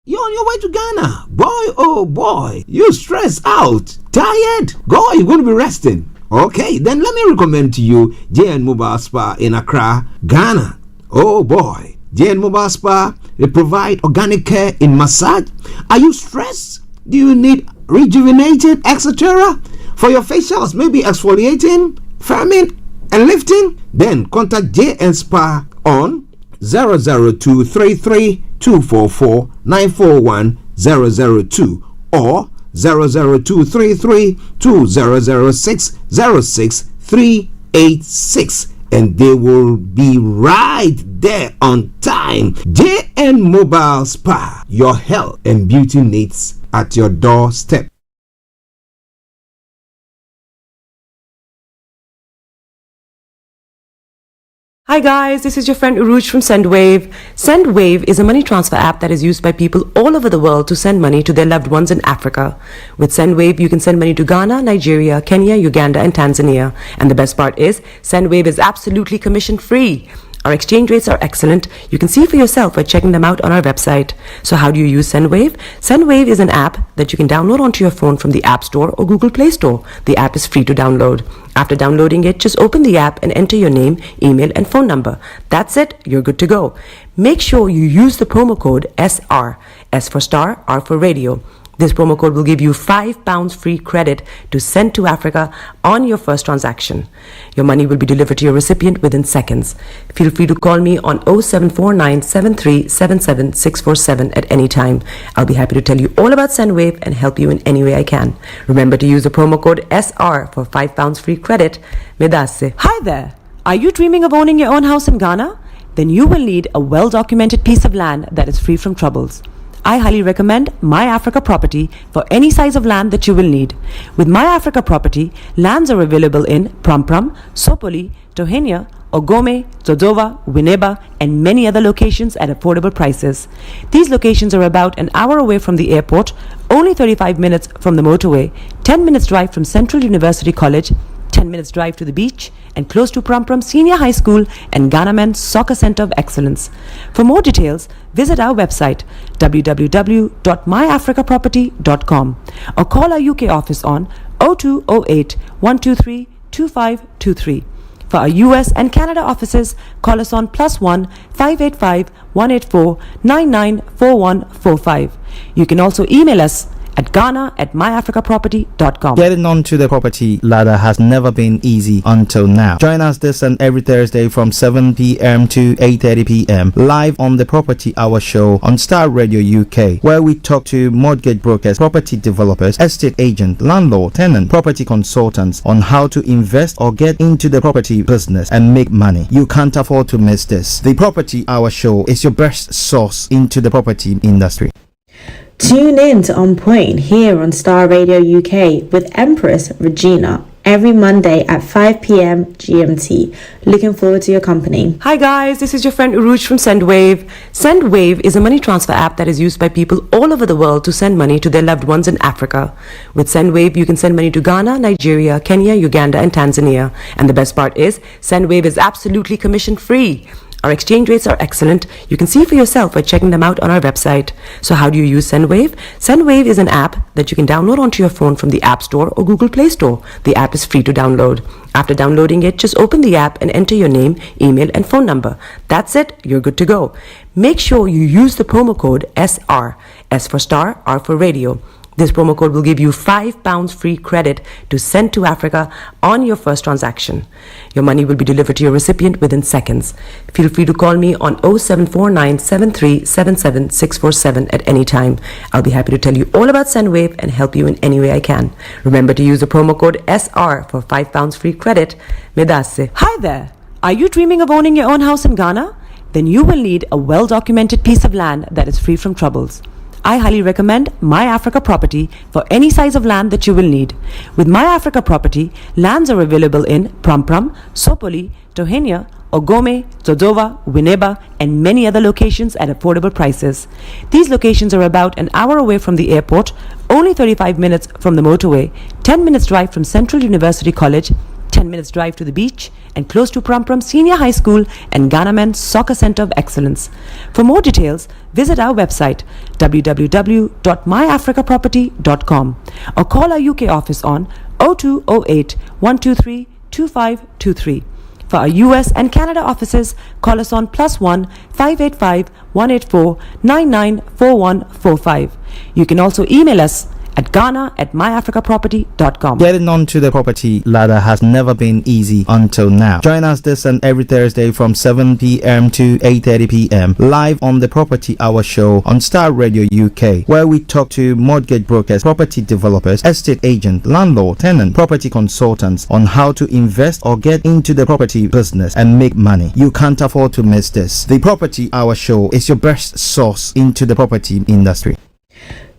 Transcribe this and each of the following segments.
You're on your way to Ghana. Boy, oh boy, you stressed out, tired. God, you're going to be resting. Okay, then let me recommend to you JN Mobile Spa in Accra, Ghana. Oh boy, JN Mobile Spa, they provide organic care in massage. Are you stressed? Do you need rejuvenating, etc.? For your facials, maybe exfoliating, firming, and lifting? Then contact JN Spa on 00233 244 941 002 or 00233 2006 06386, and they will be right there on time. JN Mobile Spa, your health and beauty needs at your doorstep. Hi guys, this is your friend Uruj from SendWave. SendWave is a money transfer app that is used by people all over the world to send money to their loved ones in Africa. With SendWave, you can send money to Ghana, Nigeria, Kenya, Uganda, and Tanzania. And the best part is, SendWave is absolutely commission free. Our exchange rates are excellent. You can see for yourself by checking them out on our website. So how do you use SendWave? SendWave is an app that you can download onto your phone from the App Store or Google Play Store. The app is free to download. After downloading it, just open the app and enter your name, email, and phone number. That's it. You're good to go. Make sure you use the promo code SR. S for Starr, R for Radio. This promo code will give you £5 free credit to send to Africa on your first transaction. Your money will be delivered to your recipient within seconds. Feel free to call me on 0749 7377 647 at any time. I'll be happy to tell you all about SendWave and help you in any way I can. Remember to use the promo code SR for £5 free credit. Medasse. Hi there. Are you dreaming of owning your own house in Ghana? Then you will need a well-documented piece of land that is free from troubles. I highly recommend My Africa Property for any size of land that you will need. With My Africa Property, lands are available in Prampram, Sopoli, Tohenia, Ogome, Dodova, Winneba, and many other locations at affordable prices. These locations are about an hour away from the airport, only 35 minutes from the motorway, 10 minutes drive from Central University College, 10 minutes drive to the beach, and close to Prampram Senior High School and Ghana Men's Soccer Center of Excellence. For more details, visit our website www.myafricaproperty.com or call our UK office on 0208 123 2523. For our US and Canada offices, call us on +1 585 184 994145. You can also email us at ghana@myafricaproperty.com. Getting onto the property ladder has never been easy until now. Join us this and every Thursday from 7 p.m. to 8:30 p.m. live on the Property Hour Show on Starr Radio UK, where we talk to mortgage brokers, property developers, estate agents, landlord, tenant, property consultants on how to invest or get into the property business and make money. You can't afford to miss this. The Property Hour Show is your best source into the property industry. Tune in to On Point here on Starr Radio UK with Empress Regina every Monday at 5 p.m. GMT. Looking forward to your company. Hi guys, this is your friend Uruj from SendWave. SendWave is a money transfer app that is used by people all over the world to send money to their loved ones in Africa. With SendWave, you can send money to Ghana, Nigeria, Kenya, Uganda, and Tanzania. And the best part is, SendWave is absolutely commission free. Our exchange rates are excellent. You can see for yourself by checking them out on our website. So how do you use SendWave? SendWave is an app that you can download onto your phone from the App Store or Google Play Store. The app is free to download. After downloading it, just open the app and enter your name, email, and phone number. That's it. You're good to go. Make sure you use the promo code SR. S for Starr, R for Radio. This promo code will give you £5 free credit to send to Africa on your first transaction. Your money will be delivered to your recipient within seconds. Feel free to call me on 0749 7377 647 at any time. I'll be happy to tell you all about SendWave and help you in any way I can. Remember to use the promo code SR for £5 free credit. Medasse. Hi there. Are you dreaming of owning your own house in Ghana? Then you will need a well-documented piece of land that is free from troubles. I highly recommend My Africa Property for any size of land that you will need. With My Africa Property, lands are available in Prampram, Sopoli, Tohenia, Ogome, Dodova, Winneba, and many other locations at affordable prices. These locations are about an hour away from the airport, only 35 minutes from the motorway, 10 minutes drive from Central University College, 10 minutes drive to the beach, and close to Prum Prum Senior High School and Ghana Men's Soccer Center of Excellence. For more details, visit our website www.myafricaproperty.com or call our UK office on 0208 123 2523. For our US and Canada offices, call us on +1 585 184 994145. You can also email us at ghana@myafricaproperty.com. Getting onto the property ladder has never been easy until now. Join us this and every Thursday from 7 p.m. to 8:30 p.m. live on the Property Hour show on Starr Radio UK, where we talk to mortgage brokers, property developers, estate agents, landlord, tenant, property consultants on how to invest or get into the property business and make money. You can't afford to miss this. The Property Hour show is your best source into the property industry.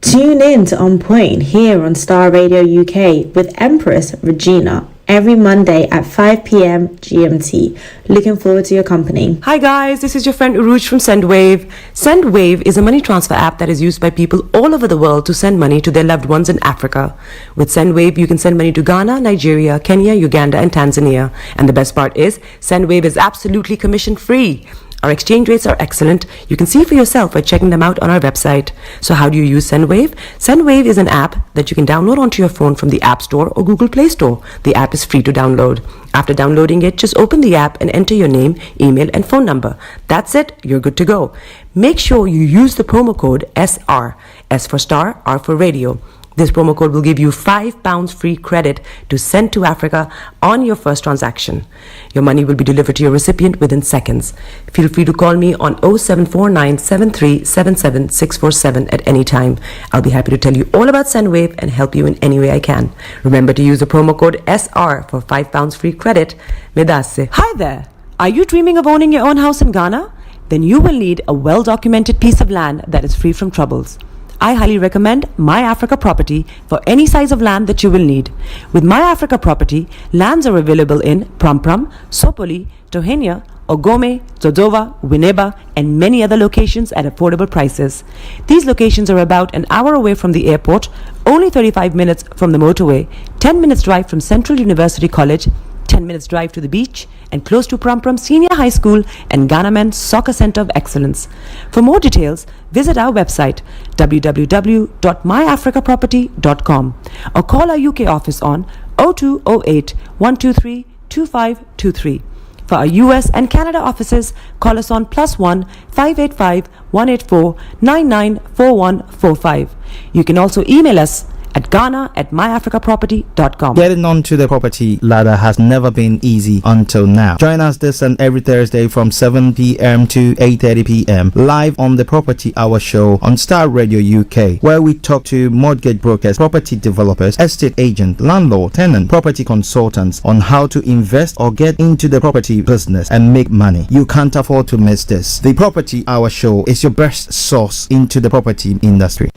Tune in to On Point here on Starr Radio UK with Empress Regina every Monday at 5 p.m. GMT. Looking forward to your company. Hi guys, this is your friend Uruj from SendWave. SendWave is a money transfer app that is used by people all over the world to send money to their loved ones in Africa. With SendWave, you can send money to Ghana, Nigeria, Kenya, Uganda, and Tanzania. And the best part is, SendWave is absolutely commission free. Our exchange rates are excellent. You can see for yourself by checking them out on our website. So how do you use SendWave? SendWave is an app that you can download onto your phone from the App Store or Google Play Store. The app is free to download. After downloading it, just open the app and enter your name, email, and phone number. That's it. You're good to go. Make sure you use the promo code SR. S for Star, R for Radio. This promo code will give you £5 free credit to send to Africa on your first transaction. Your money will be delivered to your recipient within seconds. Feel free to call me on 0749 7377 647 at any time. I'll be happy to tell you all about SendWave and help you in any way I can. Remember to use the promo code SR for £5 free credit. Medasse. Hi there. Are you dreaming of owning your own house in Ghana? Then you will need a well-documented piece of land that is free from troubles. I highly recommend My Africa Property for any size of land that you will need. With My Africa Property, lands are available in Prum Prum, Sopoli, Tohenia, Ogome, Dodova, Winneba, and many other locations at affordable prices. These locations are about an hour away from the airport, only 35 minutes from the motorway, 10 minutes drive from Central University College, 10 minutes drive to the beach, and close to Prum Prum Senior High School and Ghana Men's Soccer Center of Excellence. For more details, visit our website www.myafricaproperty.com or call our UK office on 0208 123 2523. For our US and Canada offices, call us on +1 585 184 994145. You can also email us at ghana@myafricaproperty.com. Getting onto the property ladder has never been easy until now. Join us this and every Thursday from 7 p.m. to 8:30 p.m. live on the Property Hour show on Starr Radio UK, where we talk to mortgage brokers, property developers, estate agents, landlord, tenant, property consultants on how to invest or get into the property business and make money. You can't afford to miss this. The Property Hour show is your best source into the property industry.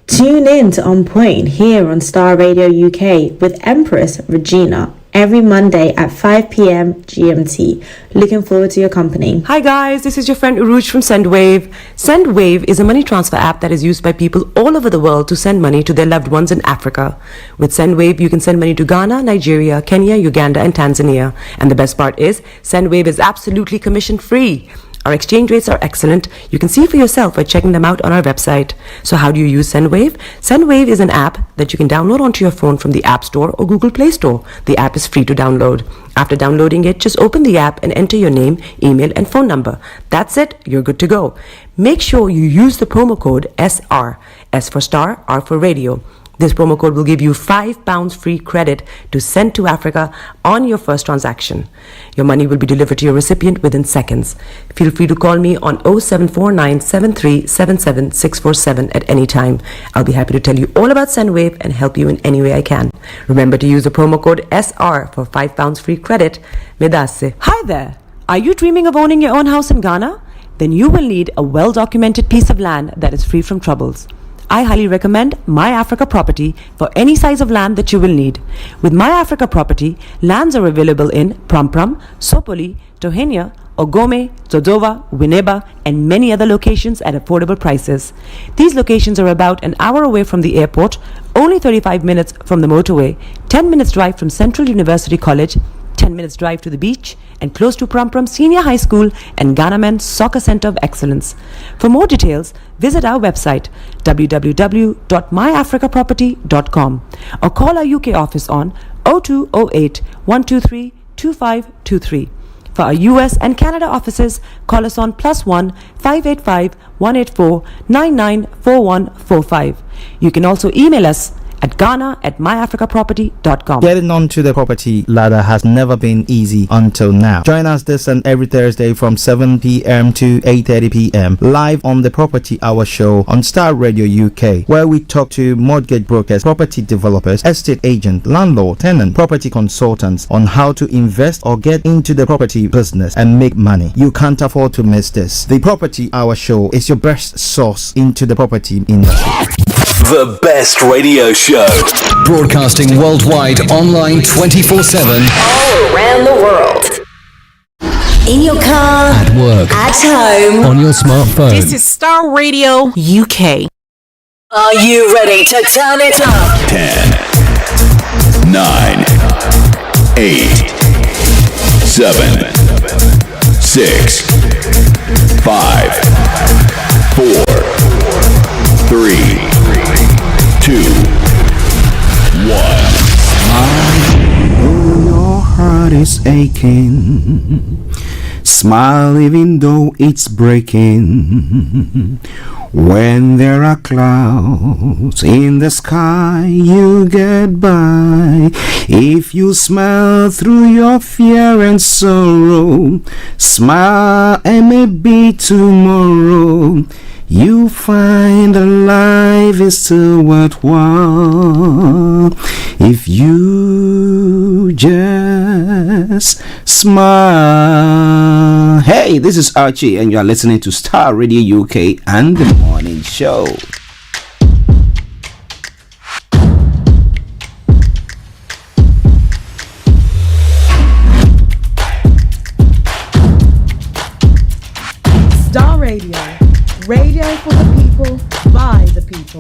Tune in to On Point here on Starr Radio UK with Empress Regina every Monday at 5 p.m. GMT. Looking forward to your company. Hi guys, this is your friend Uruj from SendWave. SendWave is a money transfer app that is used by people all over the world to send money to their loved ones in Africa. With SendWave, you can send money to Ghana, Nigeria, Kenya, Uganda, and Tanzania. And the best part is, SendWave is absolutely commission free. Our exchange rates are excellent. You can see for yourself by checking them out on our website. So how do you use SendWave? SendWave is an app that you can download onto your phone from the App Store or Google Play Store. The app is free to download. After downloading it, just open the app and enter your name, email, and phone number. That's it. You're good to go. Make sure you use the promo code SR. S for Star, R for Radio. This promo code will give you £5 free credit to send to Africa on your first transaction. Your money will be delivered to your recipient within seconds. Feel free to call me on 0749 7377 647 at any time. I'll be happy to tell you all about SendWave and help you in any way I can. Remember to use the promo code SR for £5 free credit. Medasse. Hi there. Are you dreaming of owning your own house in Ghana? Then you will need a well-documented piece of land that is free from troubles. I highly recommend My Africa Property for any size of land that you will need. With My Africa Property, lands are available in Prum Prum, Sopoli, Tohenia, Ogome, Dodoma, Winneba, and many other locations at affordable prices. These locations are about an hour away from the airport, only 35 minutes from the motorway, 10 minutes drive from Central University College, 10 minutes drive to the beach, and close to Prum Senior High School and Ghana Men's Soccer Center of Excellence. For more details, visit our website www.myafricaproperty.com or call our UK office on 0208 123 2523. For our US and Canada offices, call us on +1 585 184 994145. You can also email us at ghana@myafricaproperty.com. Getting onto the property ladder has never been easy until now. Join us this and every Thursday from 7 p.m. to 8:30 p.m. live on the Property Hour show on Starr Radio UK, where we talk to mortgage brokers, property developers, estate agents, landlord, tenant, property consultants on how to invest or get into the property business and make money. You can't afford to miss this. The Property Hour show is your best source into the property industry. The best radio show. Broadcasting worldwide, online 24/7. All around the world. In your car. At work. At home. On your smartphone. This is Starr Radio UK. Are you ready to turn it up? 10, 9, 8, 7, 6, 5, 4, 3, 2, 1. Oh, your heart is aching. Smile even though it's breaking. When there are clouds in the sky, you get by. If you smile through your fear and sorrow, smile and maybe tomorrow you find that life is still worthwhile if you just smile. Hey, this is Archie and you are listening to Starr Radio UK and The Morning Show. Starr Radio. Radio for the people, by the people.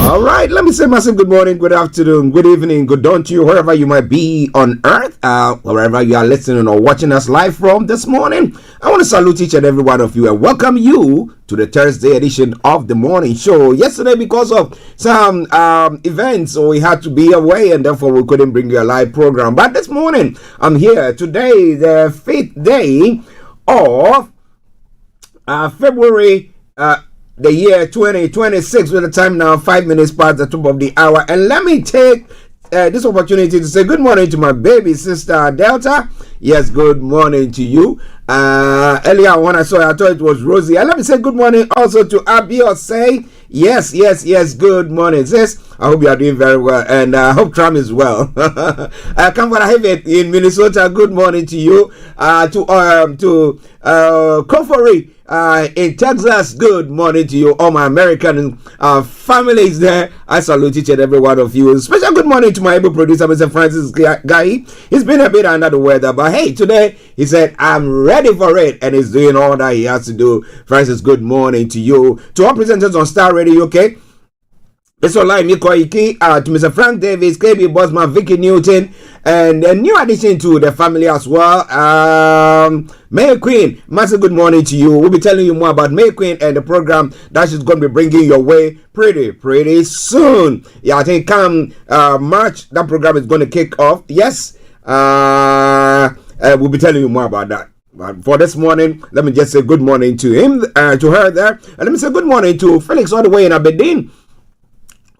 All right, let me say massive good morning, good afternoon, good evening, good dawn to you, wherever you might be on earth, wherever you are listening or watching us live from this morning. I want to salute each and every one of you and welcome you to the Thursday edition of the morning show. Yesterday, because of some events, so we had to be away and therefore we couldn't bring you a live program. But this morning, I'm here today, the 5th day of February, the year 2026, with the time now 5 minutes past the top of the hour. And let me take this opportunity to say good morning to my baby sister Delta. Yes, good morning to you. Earlier when I saw her, I thought it was Rosie. And let me say good morning also to Abby or say yes, good morning, sis. I hope you are doing very well, and I hope Tram is well. Come for in Minnesota, good morning to you. To Kofori in Texas, good morning to you. All my American families there, I salute each and every one of you. Special good morning to my able producer, Mr. Francis Guy. He's been a bit under the weather, but hey, today he said, I'm ready for it, and he's doing all that he has to do. Francis, good morning to you. To our presenters on Starr Radio UK, it's online, Miko Iki, to Mr. Frank Davis, KB Bosman, Vicky Newton, and a new addition to the family as well. May Queen, massive good morning to you. We'll be telling you more about May Queen and the program that she's going to be bringing your way pretty soon. Yeah, I think come March, that program is going to kick off. Yes, we'll be telling you more about that. But for this morning, let me just say good morning to him, to her there, and let me say good morning to Felix all the way in Aberdeen.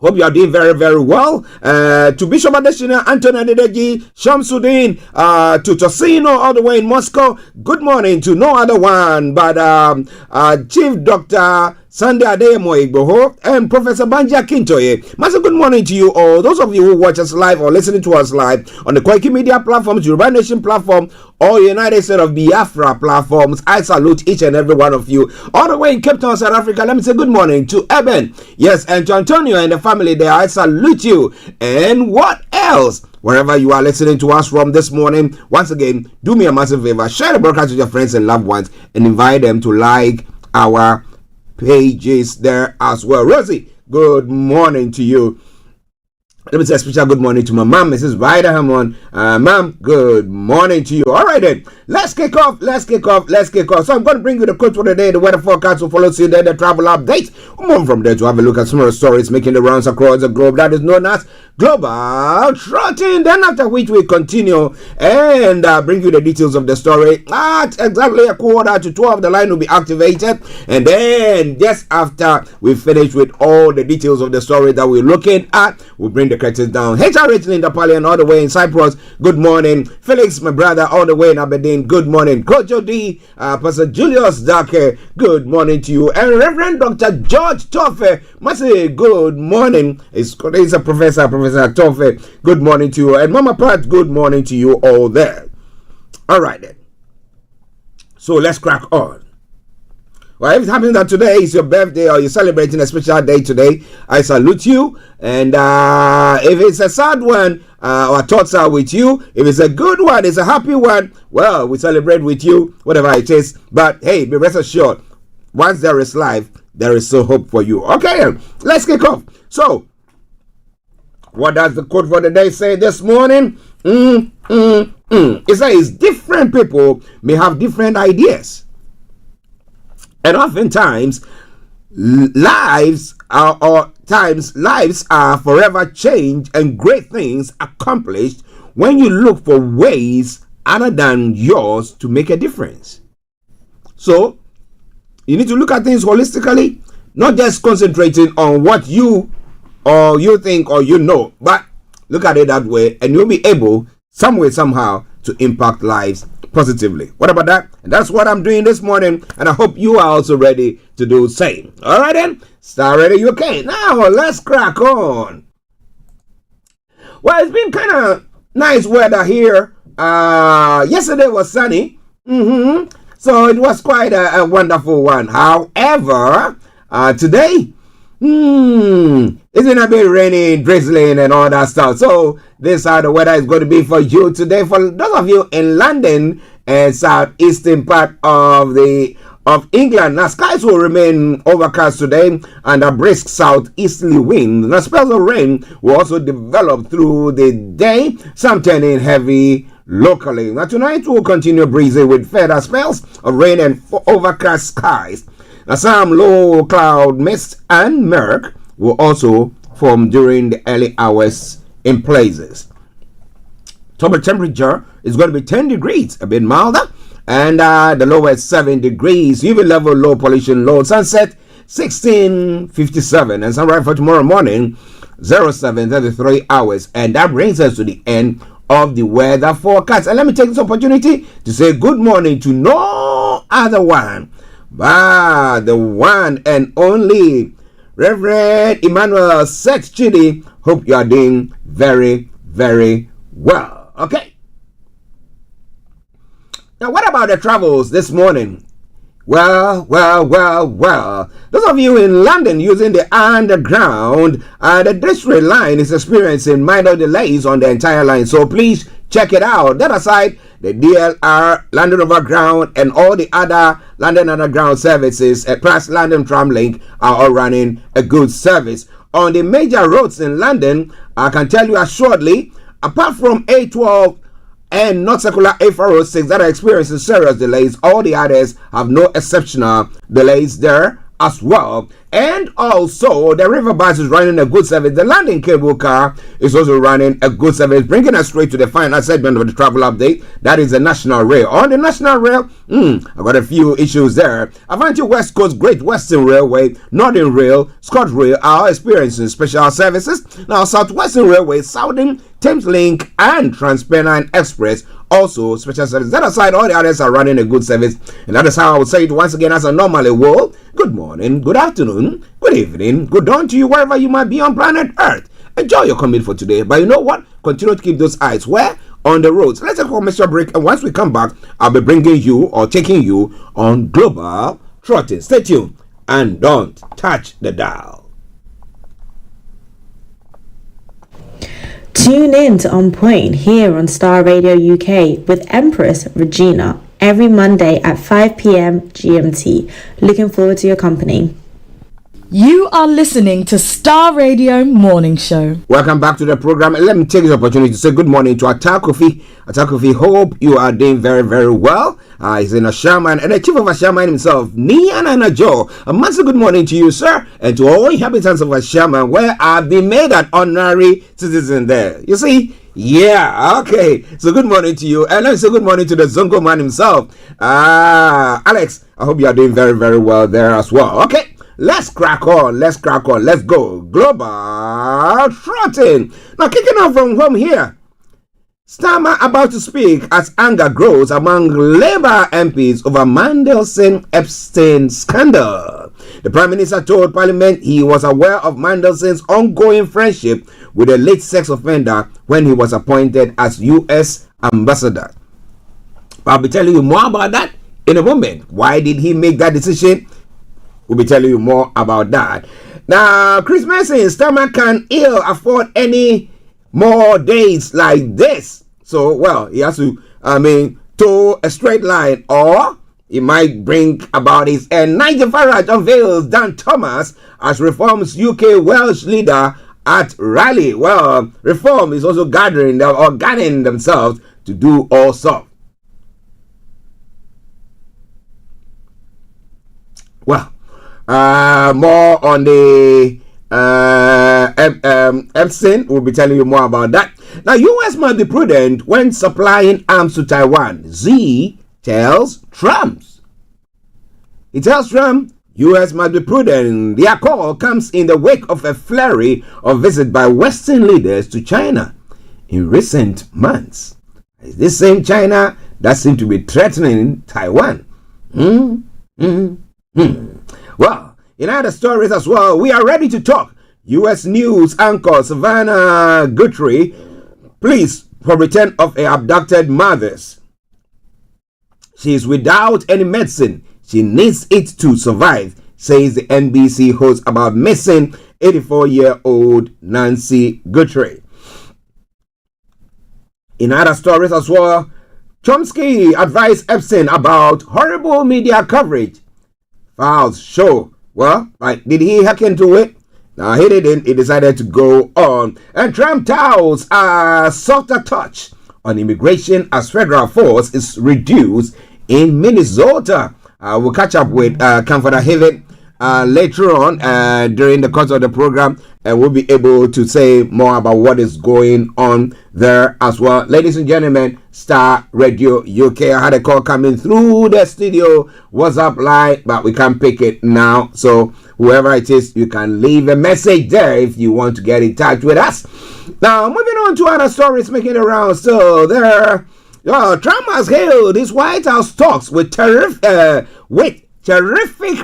Hope you are doing very well. To Bishop Adeshina, Anthony Adedeji, Shamsuddin, to Tosino all the way in Moscow. Good morning to no other one but Chief Dr. Sunday Adeyemo Igboho, and Professor Banja Kintoye. Massive good morning to you all. Those of you who watch us live or listening to us live on the Koiki Media platforms, Yoruba Nation platform, or United States of Biafra platforms, I salute each and every one of you. All the way in Cape Town, South Africa, let me say good morning to Eben. Yes, and to Antonio and the family there, I salute you. And what else? Wherever you are listening to us from this morning, once again, do me a massive favor. Share the broadcast with your friends and loved ones and invite them to like our pages there as well. Rosie, good morning to you. Let me say a special good morning to my mom, Mrs. Vida Hammond. Mom, good morning to you. All right, then. Let's kick off. So I'm going to bring you the quote for the day, the weather forecast will follow you, then the travel update. We'll move from there to have a look at some of the stories making the rounds across the globe. That is known as Global Trotting. Then after which we continue and bring you the details of the story. At exactly 11:45, the line will be activated. And then just after we finish with all the details of the story that we're looking at, we'll bring the curtains down. HRH Linda Palian all the way in Cyprus. Good morning. Felix, my brother, all the way in Aberdeen. Good morning. Coach D, Pastor Julius Dake. Good morning to you. And Reverend Dr. George Toffe. Must say good morning. He's a professor, Professor Toffe. Good morning to you. And Mama Pat, good morning to you all there. All right then. So let's crack on. Well, if it happens that today is your birthday or you're celebrating a special day today, I salute you. And if it's a sad one, our thoughts are with you. If it's a good one, it's a happy one, well, we celebrate with you, whatever it is. But hey, be rest assured, once there is life, there is still hope for you. Okay, let's kick off. So, what does the quote for the day say this morning? It says, different people may have different ideas. And oftentimes, lives are forever changed and great things accomplished when you look for ways other than yours to make a difference. So, you need to look at things holistically, not just concentrating on what you think or you know, but look at it that way, and you'll be able, some way, somehow, to impact lives positively. What about that? And that's what I'm doing this morning, and I hope you are also ready to do the same. All right then, Starr Radio UK. Now let's crack on. Well, it's been kind of nice weather here. Yesterday was sunny, so it was quite a wonderful one. However, today, it's been a bit rainy, drizzling, and all that stuff. So this is how the weather is going to be for you today. For those of you in London and southeastern part of England, now skies will remain overcast today and a brisk southeasterly wind. Now spells of rain will also develop through the day, some turning heavy locally. Now tonight will continue breezy with further spells of rain and overcast skies. Now some low cloud mist and murk will also form during the early hours in places. Total temperature is going to be 10 degrees, a bit milder, and the lowest 7 degrees. UV level low, pollution low. Sunset 16:57, and sunrise for tomorrow morning 07:33 hours. And that brings us to the end of the weather forecast. And let me take this opportunity to say good morning to no other one but the one and only Reverend Emmanuel Seth Chidi. Hope you are doing very, very well. Okay. Now, what about the travels this morning? Well. Those of you in London using the underground, the district line is experiencing minor delays on the entire line. So please check it out. That aside, the DLR, London Overground, and all the other London Underground services, plus London Tram Link, are all running a good service. On the major roads in London, I can tell you assuredly, apart from A12 and North Circular A406 that are experiencing serious delays, all the others have no exceptional delays there as well. And also, the River Bus is running a good service. The London Cable Car is also running a good service, bringing us straight to the final segment of the travel update. That is the National Rail. On the National Rail, I've got a few issues there. Avanti West Coast, Great Western Railway, Northern Rail, ScotRail are experiencing special services. Now, Southwestern Railway, Southern, Thames Link, and Transpennine Express also special service. That aside, all the others are running a good service, and that is how I would say it once again as a normal world. Good morning, good afternoon, good evening, good dawn to you wherever you might be on planet Earth. Enjoy your commute for today, but you know what? Continue to keep those eyes where? On the roads. Let's take a commercial break, and once we come back, I'll be bringing you or taking you on Global Trotting. Stay tuned and don't touch the dial. Tune in to On Point here on Star Radio UK with Empress Regina every Monday at 5 p.m. GMT. Looking forward to your company. You are listening to Star Radio Morning Show. Welcome back to the program. Let me take this opportunity to say good morning to Atakofi. Atakofi, hope you are doing very, very well. He's in a shaman and the chief of a shaman himself, Niana Joe. A massive good morning to you, sir, and to all inhabitants of a shaman, where I've been made an honorary citizen there. You see? Yeah, okay. So good morning to you. And let me say good morning to the Zongo man himself. Alex, I hope you are doing very, very well there as well. Okay. Let's crack on. Let's go. Global Trotting. Now, kicking off from home here. Starmer about to speak as anger grows among Labour MPs over Mandelson-Epstein scandal. The Prime Minister told Parliament he was aware of Mandelson's ongoing friendship with a late sex offender when he was appointed as U.S. ambassador. I'll be telling you more about that in a moment. Why did he make that decision? We'll be telling you more about that. Now, Chris Mason, Starmer can ill afford any more days like this. So, well, he has to, toe a straight line, or he might bring about his end. Nigel Farage unveils Dan Thomas as Reform's UK Welsh leader at rally. Well, Reform is also gathering themselves to do all sorts. Well, more on the Epstein. We'll be telling you more about that. Now, U.S. must be prudent when supplying arms to Taiwan. Xi tells Trump. He tells Trump, U.S. must be prudent. Their call comes in the wake of a flurry of visits by Western leaders to China in recent months. It's this same China that seems to be threatening Taiwan. Well, in other stories as well, we are ready to talk. U.S. News anchor Savannah Guthrie pleads for return of her abducted mothers. She is without any medicine. She needs it to survive, says the NBC host about missing 84-year-old Nancy Guthrie. In other stories as well, Chomsky advised Epstein about horrible media coverage. Files show. Well, did he hack into it? No, he didn't. He decided to go on. And Trump touts a softer touch on immigration as federal force is reduced in Minnesota. We'll catch up with Comforter Haven later on during the course of the program, and we'll be able to say more about what is going on there as well. Ladies and gentlemen, Star Radio UK. I had a call coming through the studio. WhatsApp line, but we can't pick it now. So whoever it is, you can leave a message there if you want to get in touch with us. Now, moving on to other stories making the rounds. So there, Trump has hailed his White House talks with terrific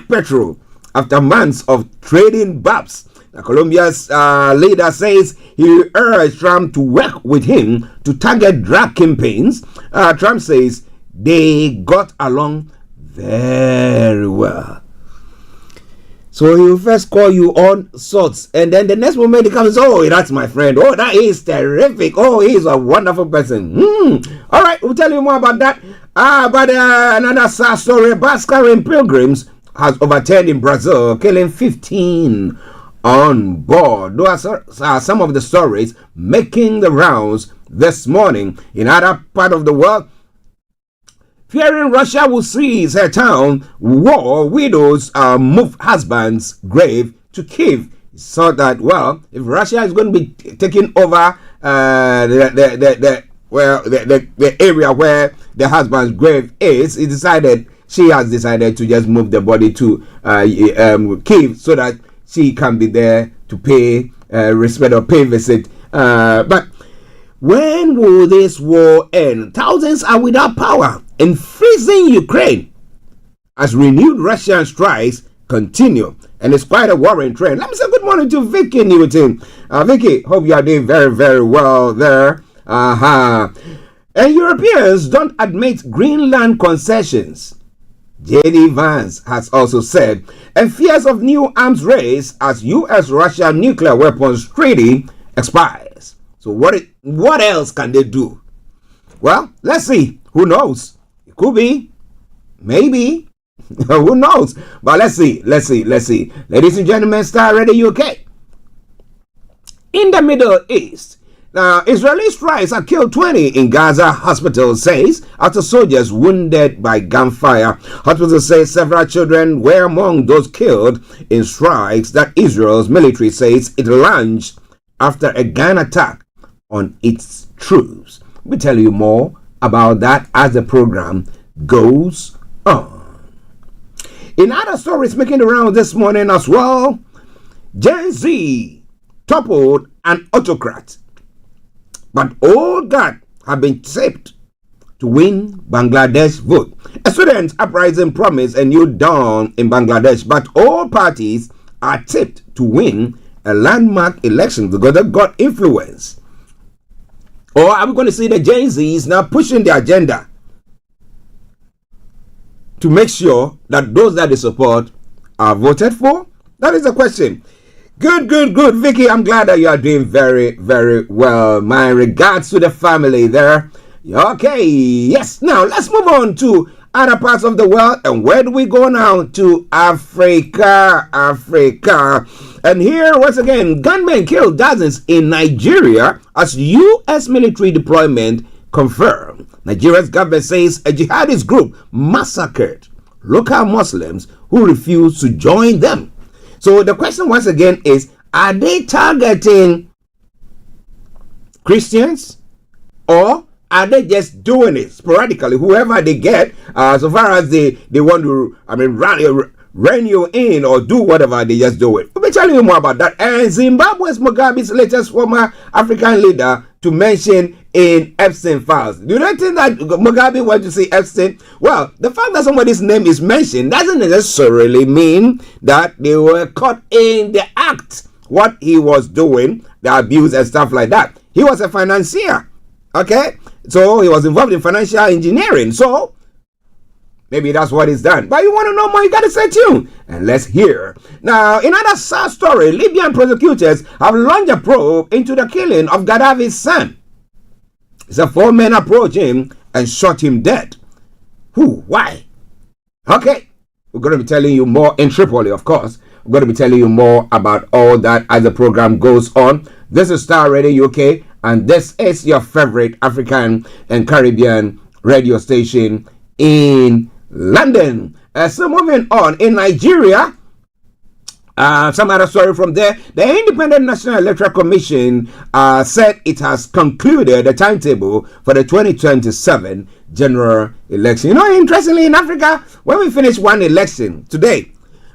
petrol after months of trading bumps. Colombia's leader says he urged Trump to work with him to target drug campaigns. Trump says they got along very well. So he'll first call you on sorts, and then the next moment he comes, oh, that's my friend. Oh, that is terrific. Oh, he's a wonderful person. All right, we'll tell you more about that. But another sad story, bus carrying pilgrims has overturned in Brazil, killing 15 on board. Those are some of the stories making the rounds this morning. In other part of the world, fearing Russia will seize her town, war widows move husband's grave to Kyiv. So that, well, if Russia is going to be taking over the area where the husband's grave is, she has decided to just move the body to Kyiv so that she can be there to pay respect or pay visit. But When will this war end? Thousands are without power and freezing Ukraine as renewed Russian strikes continue. And it's quite a worrying trend. Let me say good morning to Vicky Newton. Vicky, hope you are doing very, very well there. And Europeans don't admit Greenland concessions, J.D. Vance has also said, and fears of new arms race as U.S.-Russia nuclear weapons treaty expires. So what else can they do? Well, let's see. Who knows? It could be. Maybe. Who knows? But let's see. Ladies and gentlemen, Starr Radio UK. In the Middle East, now, Israeli strikes have killed 20 in Gaza, hospital says, after soldiers wounded by gunfire. Hospital says several children were among those killed in strikes that Israel's military says it launched after a gun attack on its troops. We'll tell you more about that as the program goes on. In other stories making the round this morning as well, Gen Z toppled an autocrat. But all that have been tipped to win Bangladesh vote. A student uprising promised a new dawn in Bangladesh, but all parties are tipped to win a landmark election because they've got influence. Or are we going to see the Gen Zs now pushing the agenda to make sure that those that they support are voted for? That is the question. Good. Vicky, I'm glad that you are doing very, very well. My regards to the family there. Okay, yes. Now, let's move on to other parts of the world. And where do we go now? To Africa. And here, once again, gunmen killed dozens in Nigeria as U.S. military deployment confirmed. Nigeria's government says a jihadist group massacred local Muslims who refused to join them. So the question once again is, are they targeting Christians or are they just doing it sporadically? Whoever they get, so far as they want to, rein you in or do whatever, they just do it. We'll be telling you more about that. And Zimbabwe's Mugabe's latest former African leader to mention in Epstein files. Do you think that Mugabe went to see Epstein? Well, the fact that somebody's name is mentioned doesn't necessarily mean that they were caught in the act, what he was doing, the abuse and stuff like that. He was a financier, okay? So he was involved in financial engineering. So maybe that's what he's done. But you want to know more, you got to stay tuned. And let's hear. Now, in another sad story, Libyan prosecutors have launched a probe into the killing of Gaddafi's son. So 4 men approached him and shot him dead. Who? Why? Okay. We're going to be telling you more in Tripoli, of course. We're going to be telling you more about all that as the program goes on. This is Starr Radio UK, and this is your favorite African and Caribbean radio station in London. So moving on, in Nigeria, some other story from there. The Independent National Electoral Commission said it has concluded the timetable for the 2027 general election. You know, interestingly, in Africa, when we finish one election today,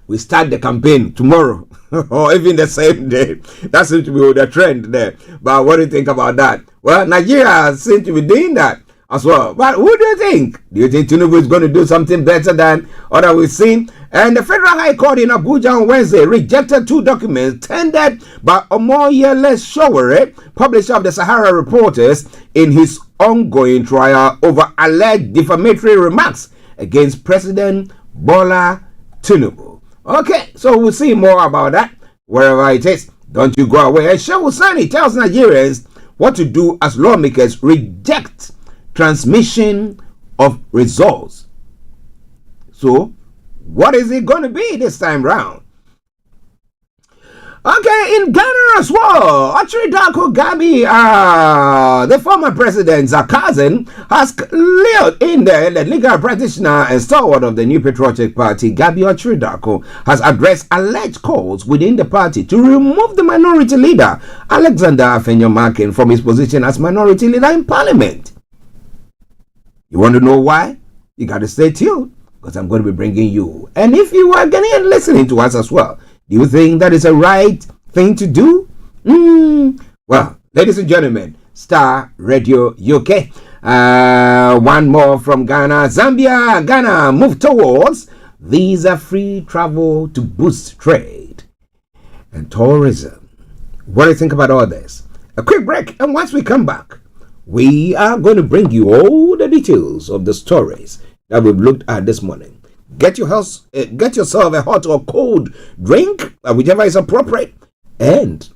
we start the campaign tomorrow or even the same day. That seems to be the trend there. But what do you think about that? Well, Nigeria seems to be doing that as well. But who do you think? Do you think Tinubu is going to do something better than what we've seen? And the Federal High Court in Abuja on Wednesday rejected 2 documents tendered by Omoyele Sowore, publisher of the Sahara Reporters, in his ongoing trial over alleged defamatory remarks against President Bola Tinubu. Okay, so we'll see more about that wherever it is. Don't you go away. And Shehu Sani tells Nigerians what to do as lawmakers reject transmission of results. So, what is it going to be this time round? Okay, in Ghana as well, Archie Gabi, the former president's cousin, has lured in there. The legal practitioner and stalwart of the New Patriotic Party, Gabi Archie has addressed alleged calls within the party to remove the minority leader, Alexander Afenyo-Markin, from his position as minority leader in parliament. You want to know why? You got to stay tuned, because I'm going to be bringing you. And if you are going to listening to us as well, do you think that is a right thing to do? Well, Ladies and gentlemen, Star Radio UK. One more from Ghana. Zambia, Ghana, move towards visa-free travel to boost trade and tourism. What do you think about all this? A quick break, and once we come back, we are going to bring you all the details of the stories that we've looked at this morning. Get yourself a hot or cold drink, whichever is appropriate, and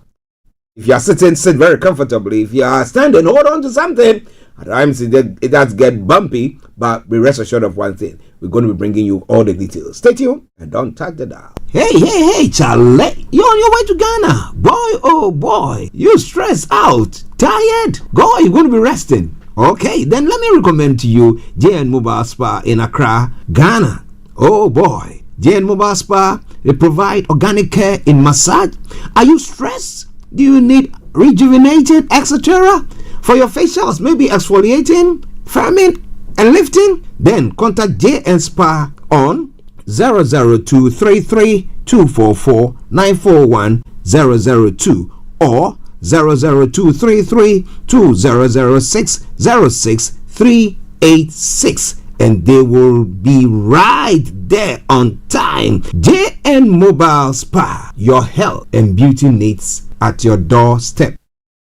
if you are sitting, sit very comfortably. If you are standing, hold on to something. At times it does get bumpy, but be rest assured of one thing. We're going to be bringing you all the details. Stay tuned and don't touch the dial. Hey, Charlie. You're on your way to Ghana. Boy, oh boy. You stressed out. Tired? Go, you're going to be resting. Okay, then let me recommend to you JN Mobile Spa in Accra, Ghana. Oh boy. JN Mobile Spa, they provide organic care in massage. Are you stressed? Do you need rejuvenated, etc.? For your facials, maybe exfoliating, firming, and lifting? Then contact JN Spa on 00233 244 941 002 or 00233 2006 06386, and they will be right there on time. JN Mobile Spa, your health and beauty needs at your doorstep.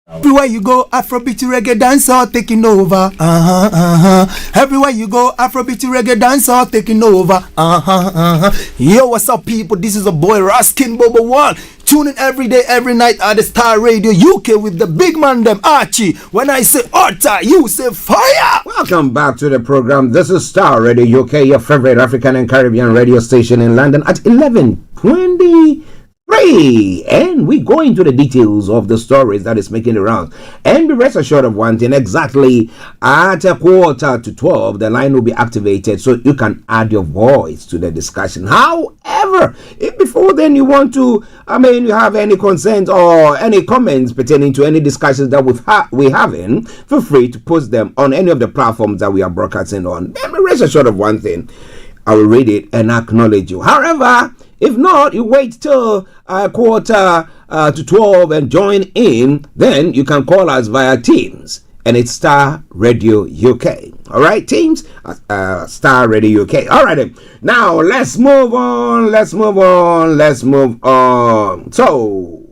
Everywhere you go, Afrobeat reggae dancehall taking over. Everywhere you go, Afrobeat reggae dancehall taking over. Yo, what's up, people? This is a boy Raskin Bobo One. Tune in every day, every night at the Star Radio UK with the big man them Archie. When I say Orta, you say fire. Welcome back to the program. This is Star Radio UK, your favorite African and Caribbean radio station in London at 11:23. And we go into the details of the stories that is making the rounds. And be rest assured of one thing, exactly at 11:45, the line will be activated so you can add your voice to the discussion. However, if before then you want to, you have any consent or any comments pertaining to any discussions that we're having, feel free to post them on any of the platforms that we are broadcasting on. And be rest assured of one thing, I will read it and acknowledge you. However, if not, you wait till 11:45 and join in. Then you can call us via Teams, and it's Star Radio UK. All right, Teams, Star Radio UK. All right, then. Now let's move on. So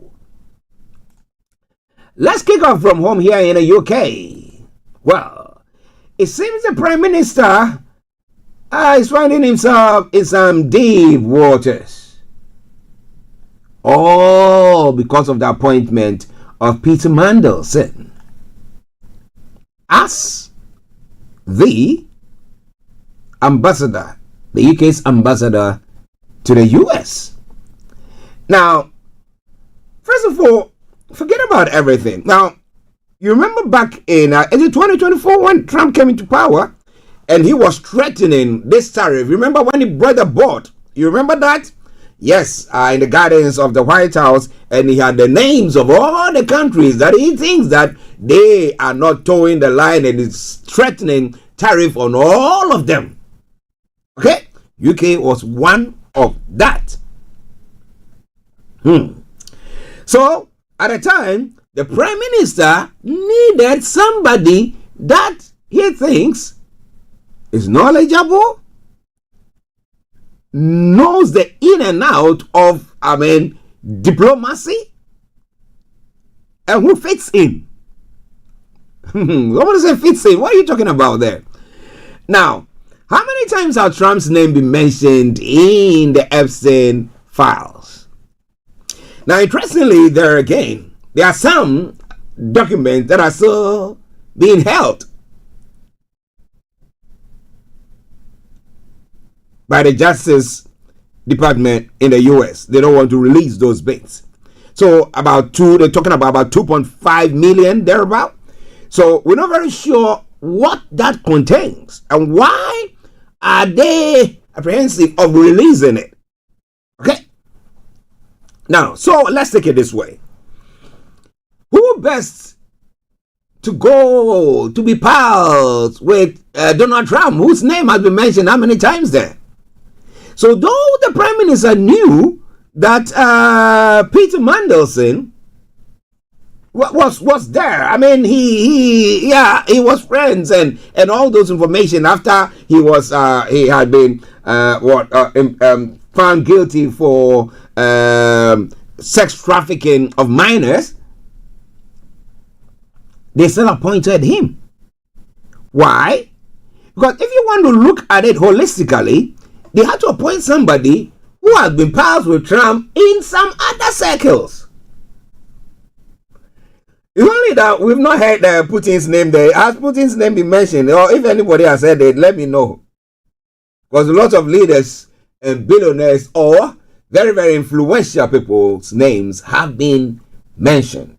let's kick off from home here in the UK. Well, it seems the Prime Minister is finding himself in some deep waters. All because of the appointment of Peter Mandelson as the ambassador, the UK's ambassador to the US. Now, first of all, forget about everything. Now, you remember back in 2024 when Trump came into power, and he was threatening this tariff. Remember when he brought the board? You remember that? Yes, in the gardens of the White House, and he had the names of all the countries that he thinks that they are not towing the line, and is threatening tariff on all of them. Okay? UK was one of that. So, at the time, the Prime Minister needed somebody that he thinks is knowledgeable, knows the in and out of, diplomacy, and who fits in. What does it fits in? What are you talking about there? Now, how many times has Trump's name been mentioned in the Epstein files? Now, interestingly, there are some documents that are still being held by the Justice Department in the US. They don't want to release those bits. So they're talking about 2.5 million thereabout. So we're not very sure what that contains and why are they apprehensive of releasing it. Okay. Now, so let's take it this way. Who best to go to be pals with Donald Trump, whose name has been mentioned how many times there? So though the Prime Minister knew that Peter Mandelson was there. I mean, he was friends and all those information after he had been found guilty for sex trafficking of minors. They still appointed him. Why? Because if you want to look at it holistically, they had to appoint somebody who has been pals with Trump in some other circles. It's only that we've not heard Putin's name there. Has Putin's name been mentioned? Or if anybody has said it, let me know. Because a lot of leaders and billionaires or very, very influential people's names have been mentioned.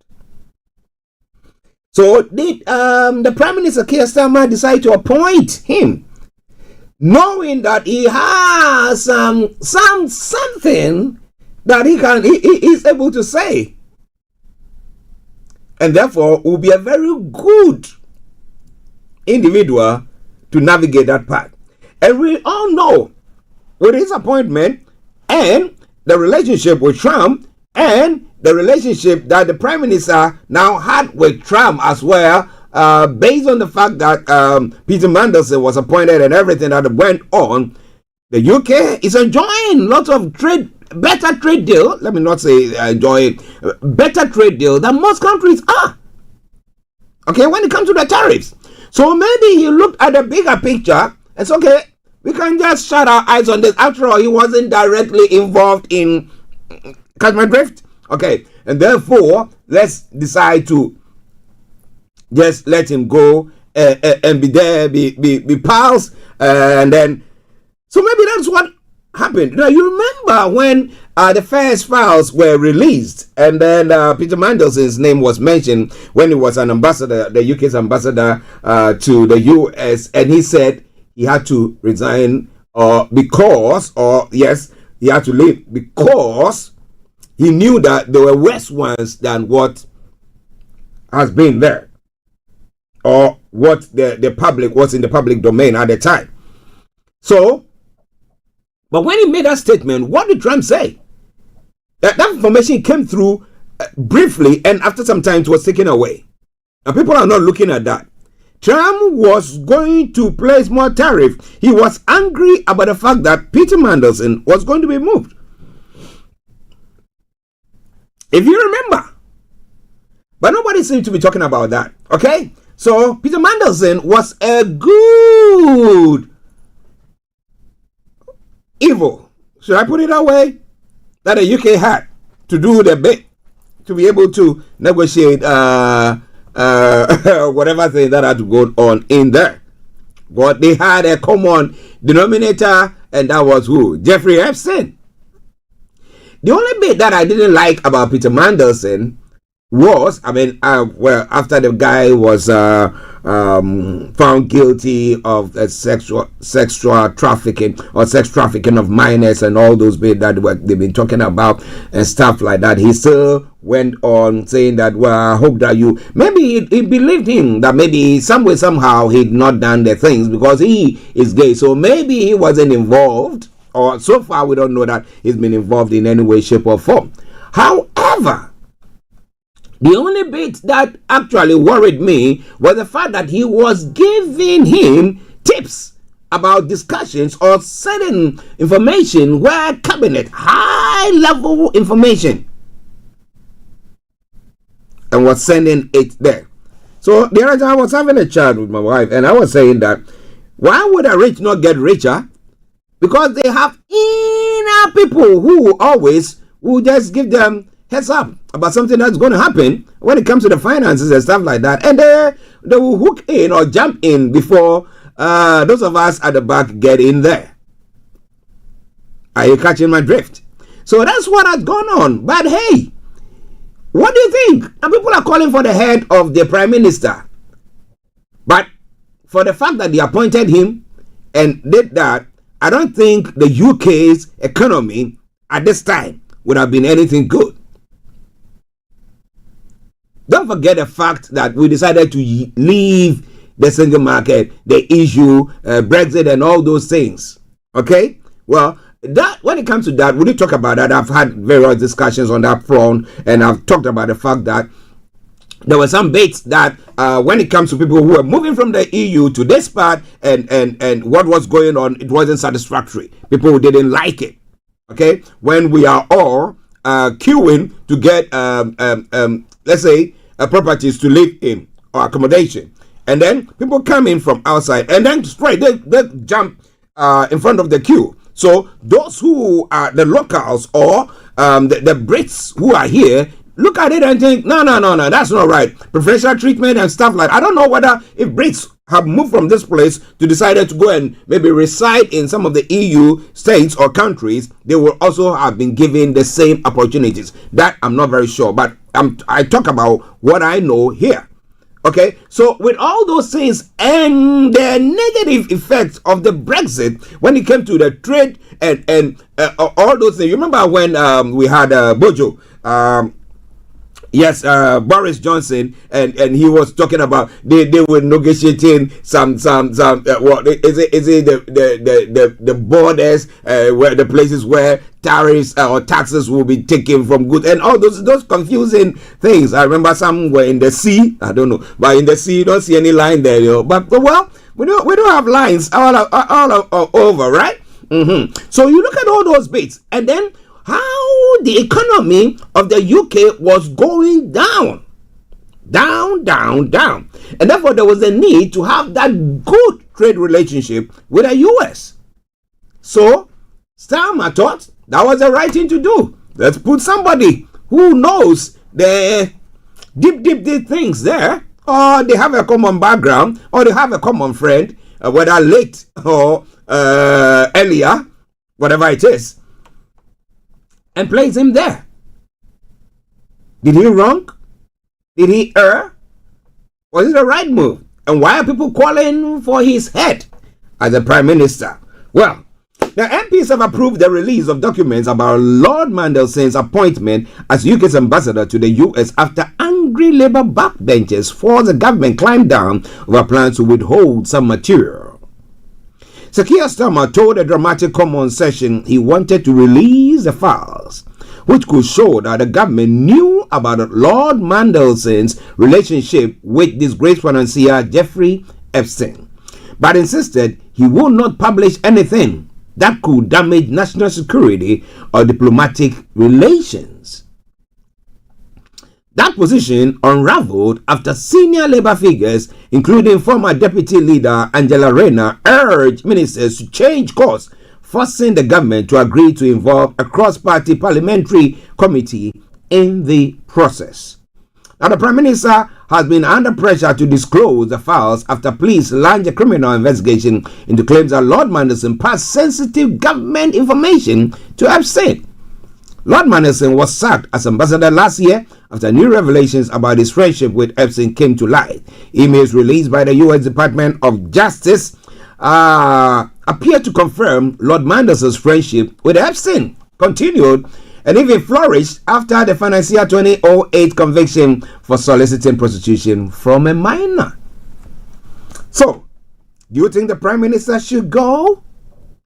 So did the Prime Minister Keir Starmer decide to appoint him, knowing that he has something that he is able to say, and therefore will be a very good individual to navigate that path. And we all know with his appointment and the relationship with Trump and the relationship that the Prime Minister now had with Trump as well, based on the fact that Peter Mandelson was appointed and everything that went on, the UK is enjoying lots of better trade deal. Let me not say enjoying better trade deal than most countries are. Okay, when it comes to the tariffs. So maybe he looked at the bigger picture. It's okay. We can just shut our eyes on this. After all, he wasn't directly involved in catch my drift. Okay, and therefore, let's decide to just let him go and be there, be pals, and then. So maybe that's what happened. Now you remember when the first files were released, and then Peter Mandelson's name was mentioned when he was an ambassador, the UK's ambassador to the US, and he said he had to resign, he had to leave because he knew that there were worse ones than what has been there, or what the public was in the public domain at the time. So, but when he made that statement, what did Trump say? That information came through briefly, and after some time it was taken away. And people are not looking at that. Trump was going to place more tariff. He was angry about the fact that Peter Mandelson was going to be moved. If you remember. But nobody seems to be talking about that. Okay? So Peter Mandelson was a good evil, should I put it that way, that the UK had to do the bit to be able to negotiate whatever thing that had to go on in there. But they had a common denominator, and that was who? Jeffrey Epstein. The only bit that I didn't like about Peter Mandelson was, after the guy was found guilty of sexual trafficking or sex trafficking of minors and all those bits that they've been talking about and stuff like that, he still went on saying that, well, I hope that maybe he believed him that maybe some way somehow he'd not done the things because he is gay, so maybe he wasn't involved, or so far we don't know that he's been involved in any way, shape or form. However, the only bit that actually worried me was the fact that he was giving him tips about discussions or certain information where cabinet, high level information, and was sending it there. So the other time I was having a chat with my wife, and I was saying that why would a rich not get richer? Because they have inner people who always will just give them heads up about something that's going to happen when it comes to the finances and stuff like that, and they will hook in or jump in before those of us at the back get in there. Are you catching my drift? So that's what has gone on. But hey, what do you think? And people are calling for the head of the Prime Minister, but for the fact that they appointed him and did that, I don't think the UK's economy at this time would have been anything good. Don't forget the fact that we decided to leave the single market, the issue, Brexit and all those things. Okay? Well, that when it comes to that, we did talk about that. I've had various discussions on that front, and I've talked about the fact that there were some baits that when it comes to people who are moving from the EU to this part and what was going on, it wasn't satisfactory. People didn't like it. Okay, when we are all queuing to get let's say properties to live in or accommodation, and then people come in from outside and then straight they jump in front of the queue. So those who are the locals or the Brits who are here look at it and think, no, that's not right. Preferential treatment and stuff like that. I don't know whether if Brits have moved from this place to decided to go and maybe reside in some of the EU states or countries, they will also have been given the same opportunities. That I'm not very sure, but I talk about what I know here. Okay, so with all those things and the negative effects of the Brexit when it came to the trade and all those things. You remember when we had Bojo, Boris Johnson, and he was talking about they were negotiating some what is it the borders where the places where tariffs or taxes will be taken from goods and all those confusing things. I remember some were in the sea. I don't know, but in the sea you don't see any line there, you know. But well, we don't have lines all over, right? So you look at all those bits and then how the economy of the UK was going down. And therefore, there was a need to have that good trade relationship with the US. So, Starr thought that was the right thing to do. Let's put somebody who knows the deep things there, or they have a common background, or they have a common friend, whether late or earlier, whatever it is, and place him there. Did he wrong? Did he err? Was it the right move? And why are people calling for his head as a prime minister? Well, the MPs have approved the release of documents about Lord Mandelson's appointment as UK's ambassador to the US after angry Labour backbenchers forced the government climb down over plans to withhold some material. Sir Keir Starmer told a dramatic Commons session he wanted to release the files, which could show that the government knew about Lord Mandelson's relationship with disgraced financier Jeffrey Epstein, but insisted he would not publish anything that could damage national security or diplomatic relations. That position unraveled after senior Labour figures, including former Deputy Leader Angela Rayner, urged ministers to change course, forcing the government to agree to involve a cross-party parliamentary committee in the process. Now, the Prime Minister has been under pressure to disclose the files after police launched a criminal investigation into claims that Lord Mandelson passed sensitive government information to Epstein. Lord Mandelson was sacked as ambassador last year after new revelations about his friendship with Epstein came to light. Emails released by the U.S. Department of Justice appear to confirm Lord Mandelson's friendship with Epstein continued and even flourished after the financier 2008 conviction for soliciting prostitution from a minor. So, do you think the Prime Minister should go?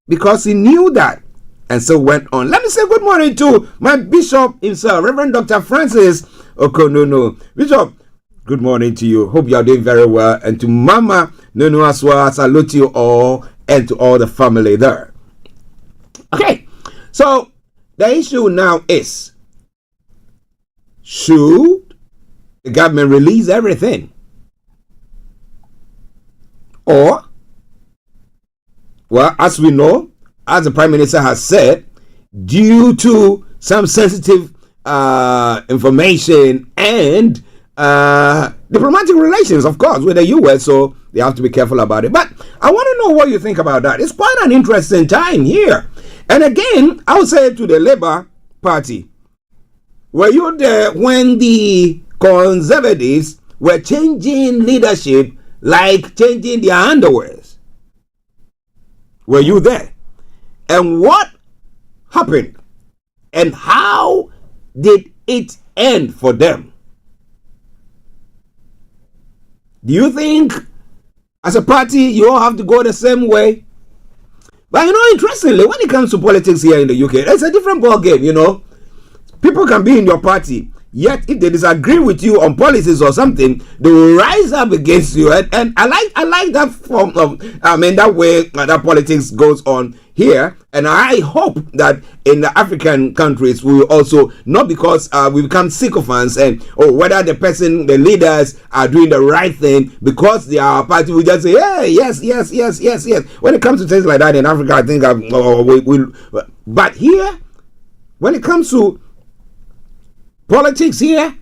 Because he knew that. And so went on. Let me say good morning to my bishop himself, Reverend Dr. Francis Okonono. Bishop, good morning to you. Hope you are doing very well. And to Mama Nono as well, I salute you all and to all the family there. Okay, so the issue now is, should the government release everything? Or, well, as we know, as the Prime Minister has said, due to some sensitive information and diplomatic relations, of course, with the US, so they have to be careful about it. But I want to know what you think about that. It's quite an interesting time here. And again, I would say to the Labour Party, were you there when the Conservatives were changing leadership like changing their underwears? Were you there? And what happened? And how did it end for them? Do you think as a party you all have to go the same way? But you know, interestingly, when it comes to politics here in the UK, it's a different ball game, you know. People can be in your party Yet, if they disagree with you on policies or something, they will rise up against you. And I like that form of, that way that politics goes on here. And I hope that in the African countries, we will also, not because we become sycophants or whether the leaders are doing the right thing because they are a party, we just say, hey, yes. When it comes to things like that in Africa, I think, but here, when it comes to politics here,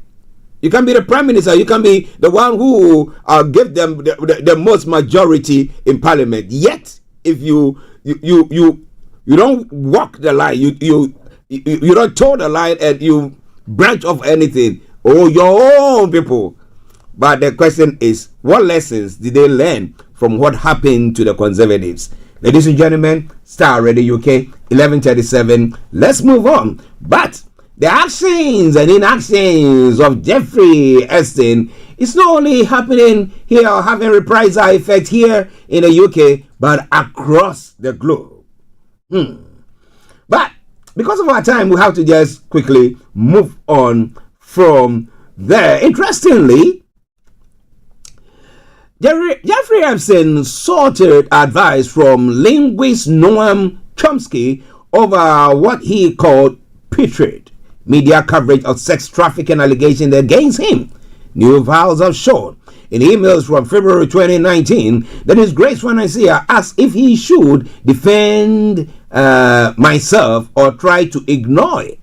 you can be the prime minister, you can be the one who give them the most majority in parliament. Yet, if you don't walk the line, you don't toe the line, and you branch off anything, your own people. But the question is, what lessons did they learn from what happened to the Conservatives? Ladies and gentlemen, Starr Radio UK, 11:37. Let's move on. But the actions and inactions of Jeffrey Epstein is not only happening here or having reprisal effect here in the UK, but across the globe. But because of our time, we have to just quickly move on from there. Interestingly, Jeffrey Epstein sought advice from linguist Noam Chomsky over what he called putrid media coverage of sex trafficking allegations against him. New files have shown in emails from February 2019 that his Grace Financier asked if he should defend myself or try to ignore it.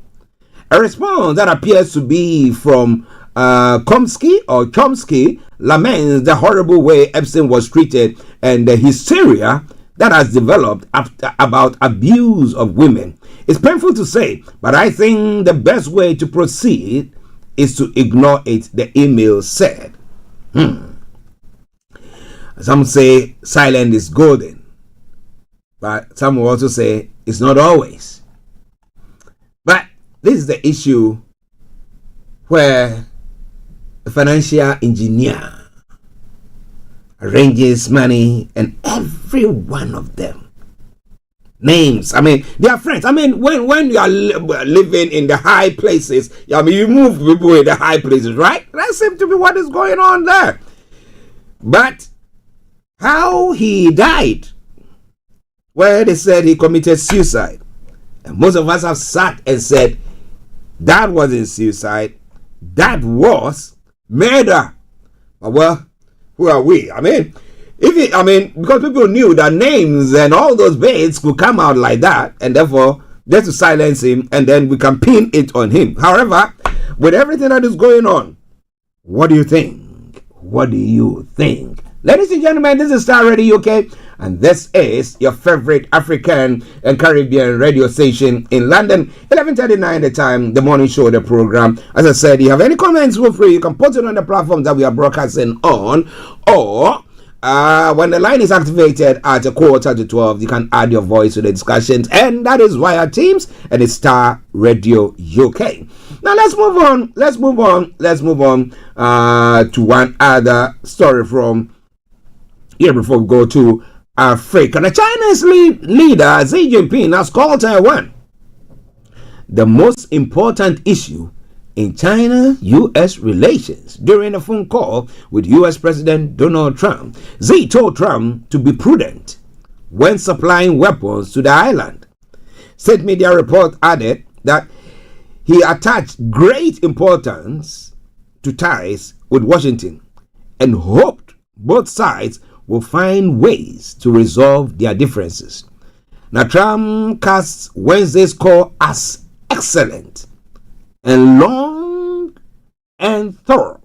A response that appears to be from Chomsky laments the horrible way Epstein was treated and the hysteria that has developed about abuse of women. It's painful to say, but I think the best way to proceed is to ignore it, the email said. Some say silent is golden, but some will also say it's not always. But this is the issue where a financial engineer arranges money, and every one of them names, they are friends. When you are living in the high places, you move people in the high places, right? That seems to be what is going on there. But how he died, where they said he committed suicide, and most of us have sat and said that wasn't suicide, that was murder. Well, who are we? Because people knew that names and all those bits could come out like that, and therefore just to silence him, and then we can pin it on him. However, with everything that is going on, what do you think? What do you think? Ladies and gentlemen, this is Starr Radio UK, and this is your favorite African and Caribbean radio station in London, 11:39 the time, the morning show, the program. As I said, you have any comments, feel free. You can put it on the platform that we are broadcasting on, or when the line is activated at 11:45, you can add your voice to the discussions, and that is via Teams, and it's Starr Radio UK. Now let's move on to one other story from here before we go to Africa. The Chinese leader Xi Jinping has called Taiwan the most important issue in China-U.S. relations during a phone call with U.S. President Donald Trump. Xi told Trump to be prudent when supplying weapons to the island. State media report added that he attached great importance to ties with Washington and hoped both sides will find ways to resolve their differences. Now, Trump casts Wednesday's call as excellent and long and thorough.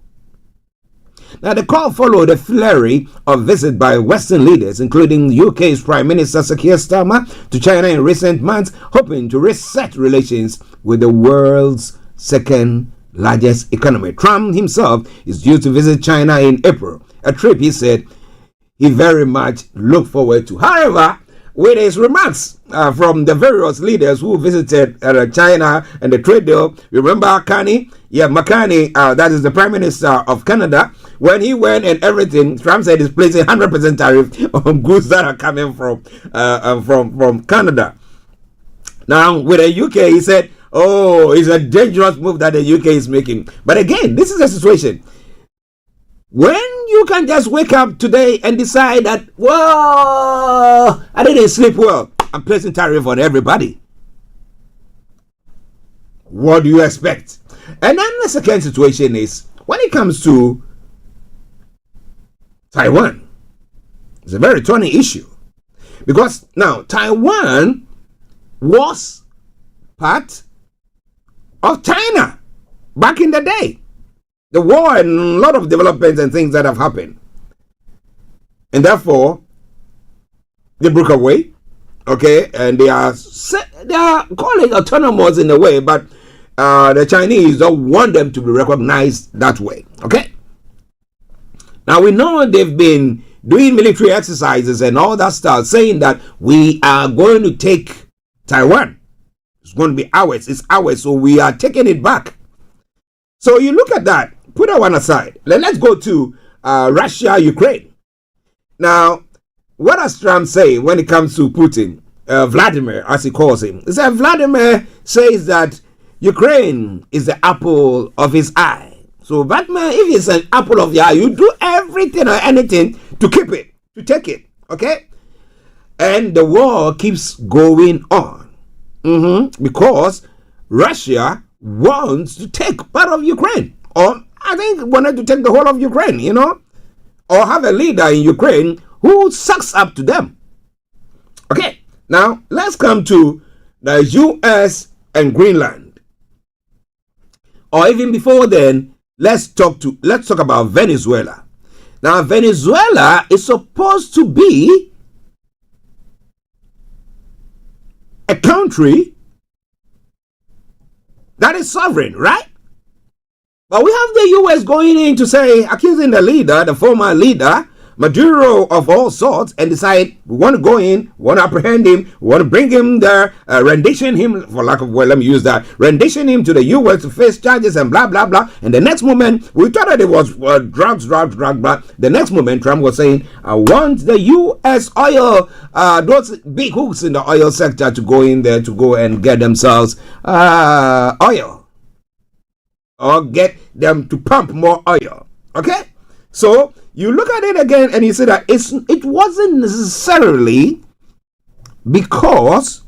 Now, the call followed a flurry of visits by Western leaders, including UK's Prime Minister Sir Keir Starmer, to China in recent months, hoping to reset relations with the world's second largest economy. Trump himself is due to visit China in April, a trip he said he very much looked forward to. However, with his remarks from the various leaders who visited China and the trade deal, remember McCartney, that is the Prime Minister of Canada, when he went and everything, Trump said he's placing 100% tariff on goods that are coming from Canada. Now, with the UK, he said, oh, it's a dangerous move that the UK is making. But again, this is a situation when you can just wake up today and decide that, well, I didn't sleep well, I'm placing tariff on everybody. What do you expect? And then the second situation is when it comes to Taiwan. It's a very thorny issue because now Taiwan was part of China back in the day. The war and a lot of developments and things that have happened. And therefore, they broke away. Okay, and they are calling autonomous in a way, but the Chinese don't want them to be recognized that way. Okay. Now we know they've been doing military exercises and all that stuff, saying that we are going to take Taiwan. It's going to be ours. It's ours. So we are taking it back. So you look at that. Put that one aside. Let's go to Russia, Ukraine. Now, what does Trump say when it comes to Putin? Vladimir, as he calls him. He said Vladimir says that Ukraine is the apple of his eye. So Vladimir, if it's an apple of your eye, you do everything or anything to keep it, to take it. Okay? And the war keeps going on. Because Russia wants to take part of Ukraine. Or I think wanted to take the whole of Ukraine, you know, or have a leader in Ukraine who sucks up to them. Okay, now let's come to the US and Greenland. Or even before then, let's talk about Venezuela. Now, Venezuela is supposed to be a country that is sovereign, right? But we have the U.S. going in to say, accusing the leader, the former leader, Maduro, of all sorts, and decide we want to go in, want to apprehend him, we want to bring him there, rendition him, for lack of word, let me use that, rendition him to the U.S. to face charges and blah, blah, blah. And the next moment, we thought that it was drugs, blah. The next moment, Trump was saying, I want the U.S. oil, those big hooks in the oil sector to go in there to go and get themselves oil. Or get them to pump more oil. Okay? So you look at it again and you see that it wasn't necessarily because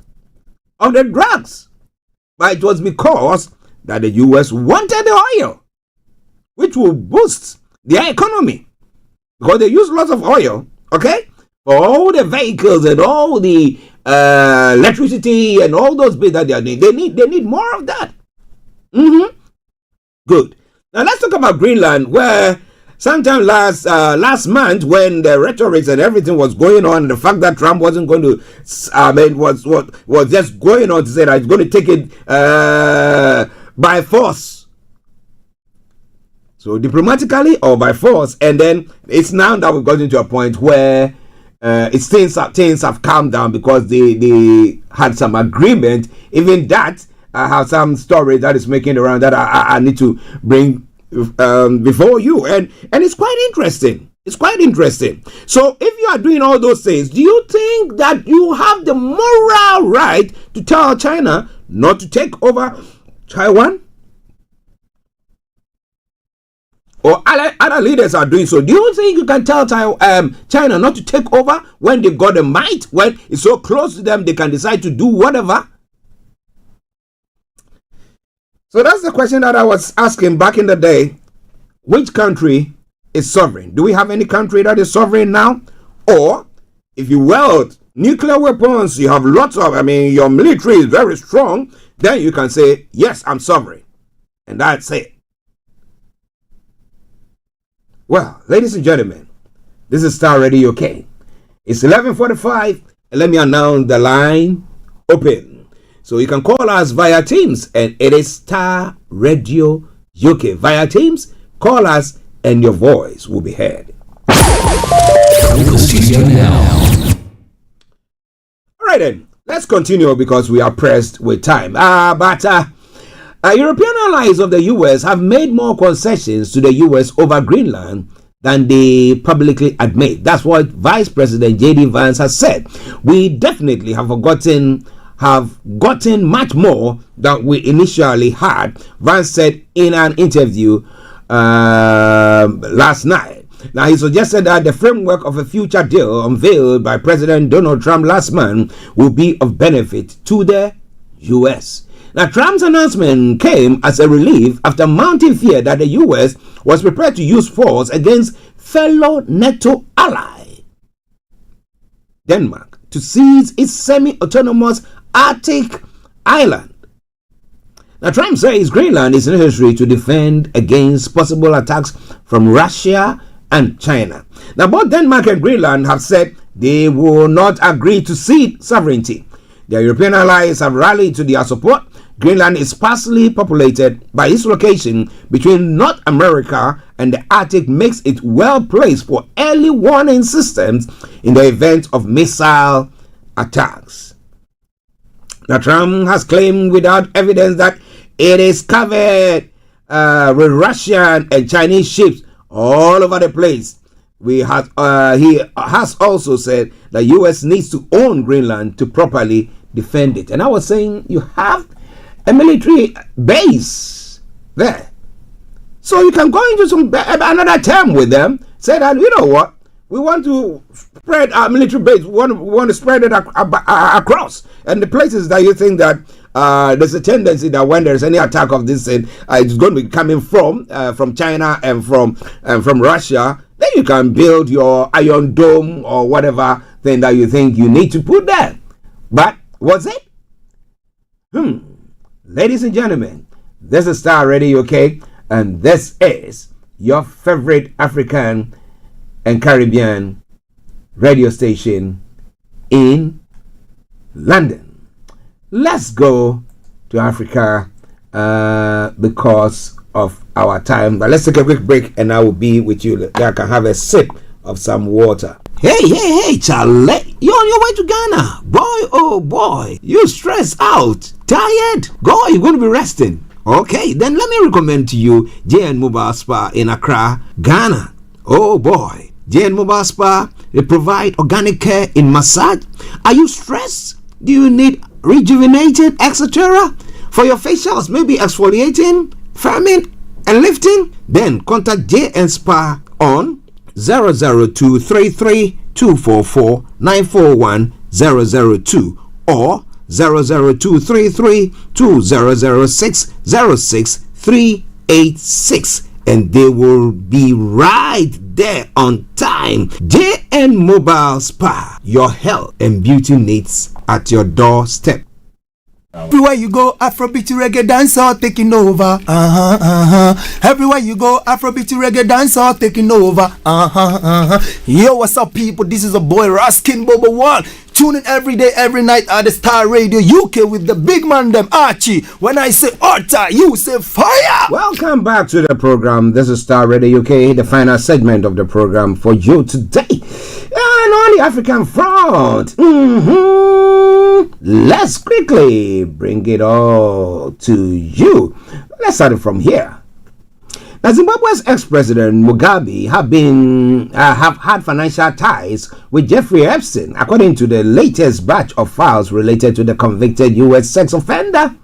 of the drugs, but it was because that the US wanted the oil, which will boost their economy. Because they use lots of oil, okay? For all the vehicles and all the electricity and all those bits that they need more of that. Good. Now let's talk about Greenland, where sometime last month, when the rhetoric and everything was going on, the fact that Trump wasn't going to, was just going on to say that he's going to take it by force. So diplomatically or by force, and then it's now that we've gotten to a point where things have calmed down because they had some agreement. Even that. I have some story that is making around that I need to bring before you, and it's quite interesting. It's quite interesting. So if you are doing all those things, do you think that you have the moral right to tell China not to take over Taiwan? Or other leaders are doing so. Do you think you can tell China not to take over when they've got the might, when it's so close to them they can decide to do whatever? So that's the question that I was asking back in the day. Which country is sovereign? Do we have any country that is sovereign now? Or if you wield nuclear weapons, you have lots of, your military is very strong, then you can say, yes, I'm sovereign. And that's it. Well, ladies and gentlemen, this is Starr Radio UK. It's 11:45, and let me announce the line open. So you can call us via Teams, and it is Starr Radio UK. Via Teams, call us, and your voice will be heard. All right then, let's continue because we are pressed with time. But European allies of the US have made more concessions to the US over Greenland than they publicly admit. That's what Vice President J.D. Vance has said. We definitely have forgotten have gotten much more than we initially had, Vance said in an interview last night. Now, he suggested that the framework of a future deal unveiled by President Donald Trump last month will be of benefit to the U.S. Now, Trump's announcement came as a relief after mounting fear that the U.S. was prepared to use force against fellow NATO ally Denmark to seize its semi-autonomous Arctic island. Now, Trump says Greenland is necessary to defend against possible attacks from Russia and China. Now, both Denmark and Greenland have said they will not agree to cede sovereignty. Their European allies have rallied to their support. Greenland is sparsely populated, but its location between North America and the Arctic makes it well placed for early warning systems in the event of missile attacks. Now, Trump has claimed without evidence that it is covered with Russian and Chinese ships all over the place. He has also said the U.S. needs to own Greenland to properly defend it. And I was saying you have a military base there, so you can go into another term with them. Say that, you know what, we want to spread our military base. We want to spread it across, and the places that you think that there's a tendency that when there's any attack of this thing, it's going to be coming from China and from Russia. Then you can build your Iron Dome or whatever thing that you think you need to put there. But was it? Ladies and gentlemen, this is Starr Radio UK, and this is your favorite African and Caribbean radio station in London. Let's go to Africa because of our time. But let's take a quick break and I will be with you. I can have a sip of some water. Hey, Charlie. You're on your way to Ghana. Boy, oh boy. You stressed out. Tired? Go, you're going to be resting. Okay, then let me recommend to you JN Mobile Spa in Accra, Ghana. Oh boy. JN Mobile Spa, they provide organic care in massage. Are you stressed? Do you need rejuvenated, etc.? For your facials, maybe exfoliating, firming, and lifting? Then contact JN Spa on 00233244941 or 00233200606 and they will be right there on time. JN Mobile Spa, your health and beauty needs at your doorstep. Everywhere you go, Afrobeat reggae dancehall taking over. Everywhere you go, Afrobeat reggae dancehall taking over. Yo, what's up, people? This is a boy Raskin Bobo One. Tune in every day, every night at the Starr Radio UK with the big man them Archie. When I say Orta, you say fire. Welcome back to the program. This is Starr Radio UK, the final segment of the program for you today. And on the African front, let's quickly bring it all to you. Let's start it from here. Now, Zimbabwe's ex-president Mugabe have had financial ties with Jeffrey Epstein, according to the latest batch of files related to the convicted U.S. sex offender.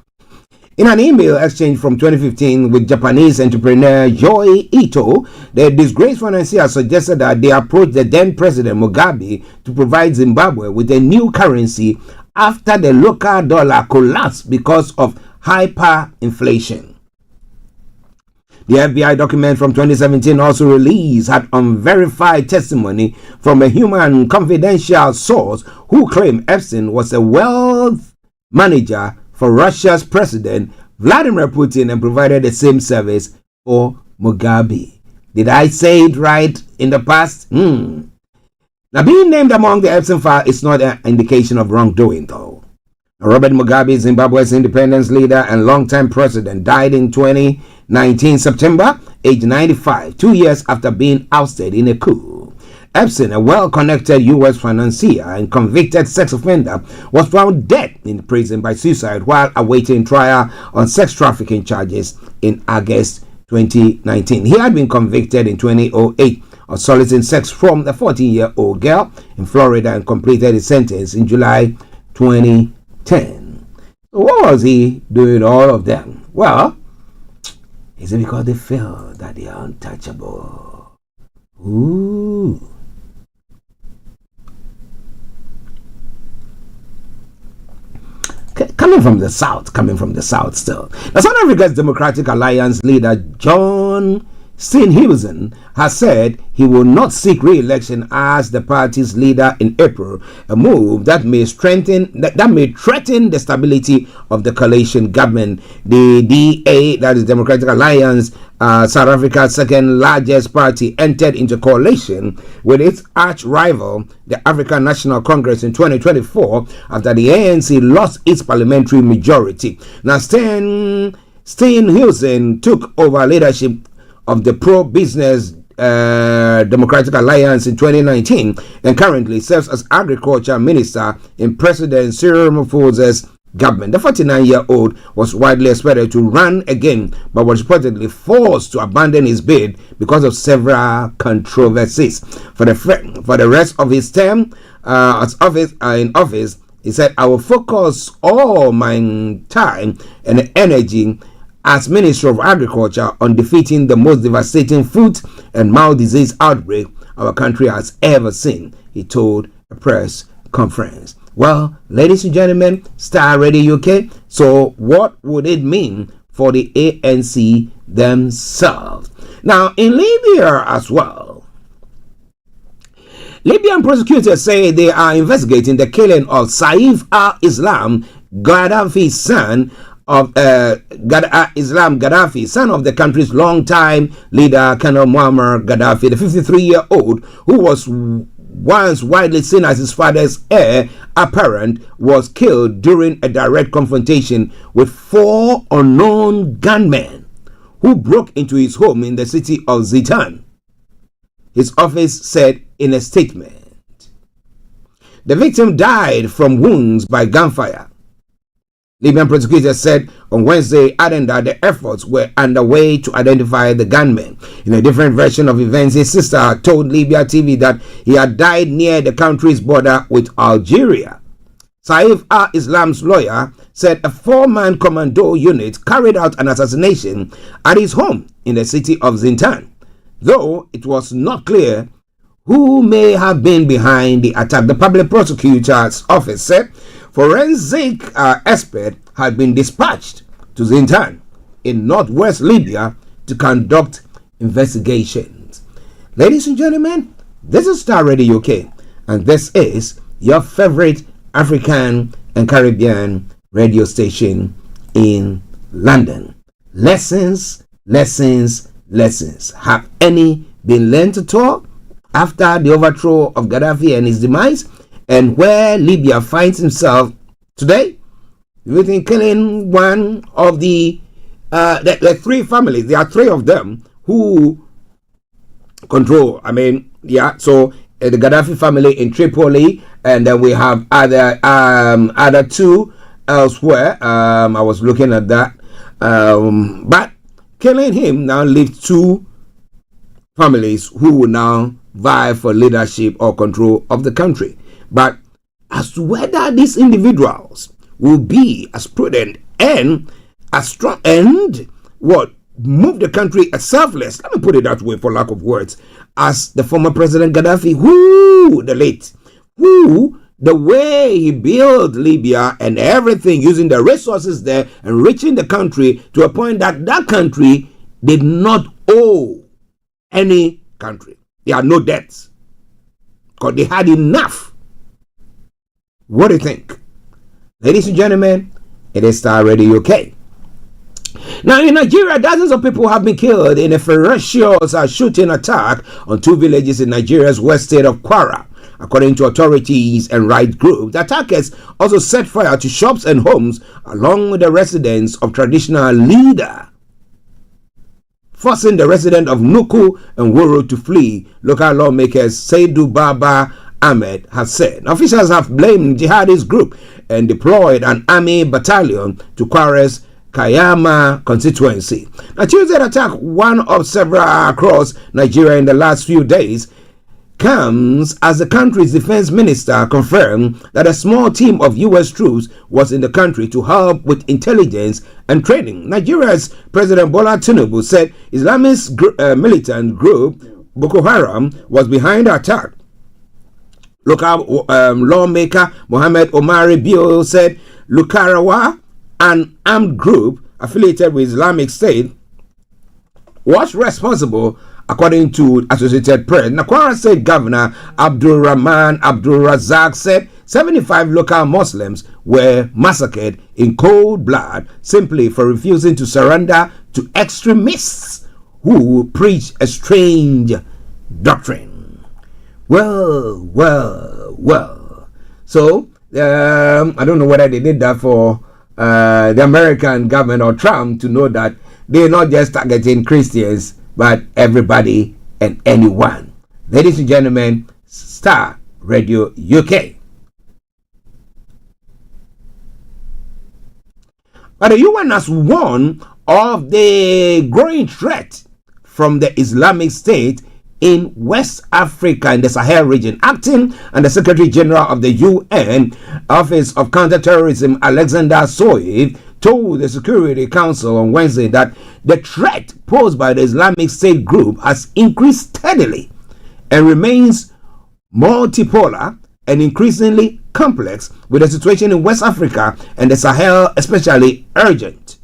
In an email exchange from 2015 with Japanese entrepreneur Yoi Ito, the disgraced financier suggested that they approached the then President Mugabe to provide Zimbabwe with a new currency after the local dollar collapsed because of hyperinflation. The FBI document from 2017 also released had unverified testimony from a human confidential source who claimed Epstein was a wealth manager for Russia's president Vladimir Putin and provided the same service for Mugabe. Did I say it right in the past? Now, being named among the Epstein file is not an indication of wrongdoing, though. Robert Mugabe, Zimbabwe's independence leader and longtime president, died in 2019 September, age 95, 2 years after being ousted in a coup. Epstein, a well-connected U.S. financier and convicted sex offender, was found dead in prison by suicide while awaiting trial on sex trafficking charges in August 2019. He had been convicted in 2008 of soliciting sex from a 14-year-old girl in Florida and completed his sentence in July 2010. What was he doing all of them? Well, is it because they feel that they are untouchable? Ooh. Coming from the south still. Now, South Africa's Democratic Alliance leader John Steenhuisen has said he will not seek re-election as the party's leader in April, a move that may threaten the stability of the coalition government. The DA, that is Democratic Alliance, South Africa's second largest party, entered into coalition with its arch rival, the African National Congress, in 2024 after the ANC lost its parliamentary majority. Now, Steenhuisen took over leadership of the pro-business Democratic Alliance in 2019 and currently serves as agriculture minister in President Cyril Ramaphosa's government. The 49-year-old was widely expected to run again, but was reportedly forced to abandon his bid because of several controversies. For the rest of his term in office, he said, "I will focus all my time and energy as Minister of Agriculture on defeating the most devastating food and mouth disease outbreak our country has ever seen," he told a press conference. Well, ladies and gentlemen, Starr Radio UK, so what would it mean for the ANC themselves? Now, in Libya as well, Libyan prosecutors say they are investigating the killing of Saif al-Islam Gaddafi's son of Gaddafi, son of the country's longtime leader, Colonel Muammar Gaddafi. The 53-year-old, who was once widely seen as his father's heir apparent, was killed during a direct confrontation with 4 unknown gunmen who broke into his home in the city of Zitan, his office said in a statement. The victim died from wounds by gunfire. Libyan prosecutors said on Wednesday, adding that the efforts were underway to identify the gunman. In a different version of events, his sister told Libya TV that he had died near the country's border with Algeria. Saif al-Islam's lawyer said a 4-man commando unit carried out an assassination at his home in the city of Zintan, though it was not clear who may have been behind the attack. The public prosecutor's office said forensic expert had been dispatched to Zintan in northwest Libya to conduct investigations. Ladies and gentlemen, this is Starr Radio UK, and this is your favorite African and Caribbean radio station in London. Lessons. Have any been learned at all after the overthrow of Gaddafi and his demise? And where Libya finds himself today, with killing one of the 3 families. There are 3 of them who control. So the Gaddafi family in Tripoli, and then we have other 2 elsewhere. I was looking at that, but killing him now leaves 2 families who will now vie for leadership or control of the country. But as to whether these individuals will be as prudent and as strong and move the as selfless, let me put it that way for lack of words, as the former President Gaddafi, the way he built Libya and everything, using the resources there, enriching the country to a point that that country did not owe any country. They had no debts because they had enough. What do you think? Ladies and gentlemen, it is Starr Radio UK. Now, in Nigeria, dozens of people have been killed in a ferocious shooting attack on 2 villages in Nigeria's west state of Kwara. According to authorities and rights groups, the attackers also set fire to shops and homes along with the residence of traditional leader, forcing the resident of Nuku and Woro to flee, local lawmakers Saidu Baba Ahmed has said. Officials have blamed jihadist group and deployed an army battalion to Kwara's Kayama constituency. Now, Tuesday attack, one of several across Nigeria in the last few days, comes as the country's defense minister confirmed that a small team of U.S. troops was in the country to help with intelligence and training. Nigeria's President Bola Tinubu said Islamist militant group Boko Haram was behind the attack. Local lawmaker Mohammed Omari Bio said Lukarawa, an armed group affiliated with Islamic State, was responsible, according to Associated Press. Kwara State Governor Abdul Rahman Abdul Razak said 75 local Muslims were massacred in cold blood simply for refusing to surrender to extremists who preach a strange doctrine. Well. So, I don't know whether they did that for the American government or Trump to know that they're not just targeting Christians, but everybody and anyone. Ladies and gentlemen, Starr Radio UK. But the UN has warned of the growing threat from the Islamic State in West Africa in the Sahel region. Acting under Secretary General of the UN Office of Counterterrorism, Alexander Soyev, told the Security Council on Wednesday that the threat posed by the Islamic State group has increased steadily and remains multipolar and increasingly complex, with the situation in West Africa and the Sahel especially urgent.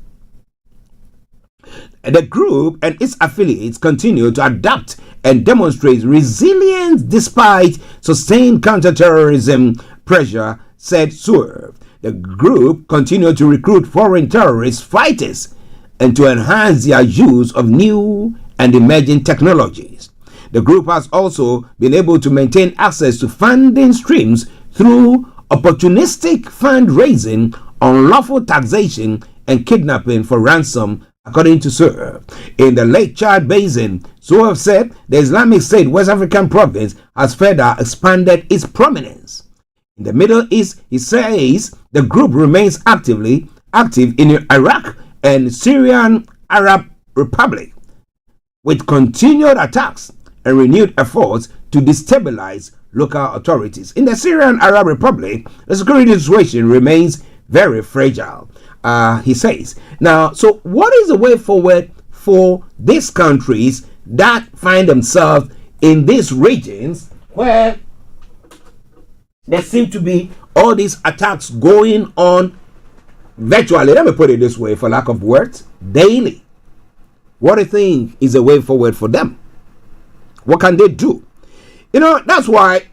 The group and its affiliates continue to adapt and demonstrate resilience despite sustained counterterrorism pressure, said Soyev. The group continued to recruit foreign terrorist fighters and to enhance their use of new and emerging technologies. The group has also been able to maintain access to funding streams through opportunistic fundraising, unlawful taxation, and kidnapping for ransom, according to Soyev. In the Lake Chad Basin, Soyev said the Islamic State West African province has further expanded its prominence. In the Middle East, he says the group remains active in Iraq and Syrian Arab Republic, with continued attacks and renewed efforts to destabilize local authorities. In the Syrian Arab Republic, the security situation remains very fragile, he says. Now, so what is the way forward for these countries that find themselves in these regions where there seem to be all these attacks going on virtually, let me put it this way, for lack of words, daily? What do you think is the way forward for them? What can they do? You know, that's why,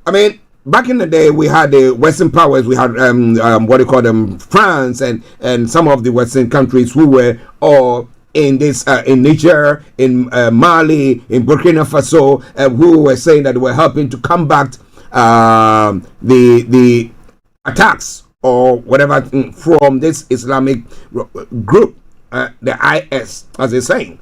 I mean, back in the day, we had the Western powers. We had what do you call them, France and some of the Western countries who were all in this in Niger, in Mali, in Burkina Faso, who were saying that they were helping to combat the attacks or whatever from this Islamic group, the IS, as they're saying.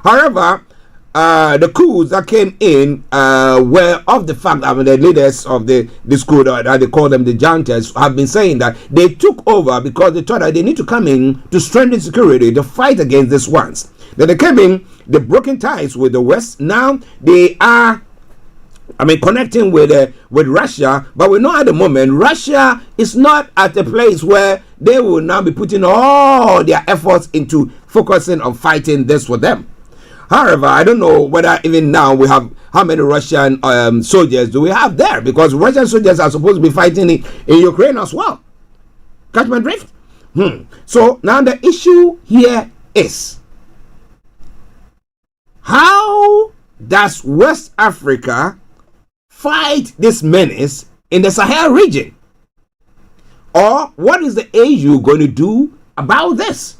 However, the coups that came in were of the fact that the leaders of this coup, that they call them the juntas, have been saying that they took over because they thought that they need to come in to strengthen security to fight against these ones. Then they came in, they broken ties with the West. Now they are, connecting with Russia, but we know at the moment Russia is not at a place where they will now be putting all their efforts into focusing on fighting this for them. However, I don't know whether even now we have how many Russian soldiers do we have there, because Russian soldiers are supposed to be fighting in Ukraine as well. Catch my drift? So now the issue here is, how does West Africa fight this menace in the Sahel region? Or what is the AU going to do about this?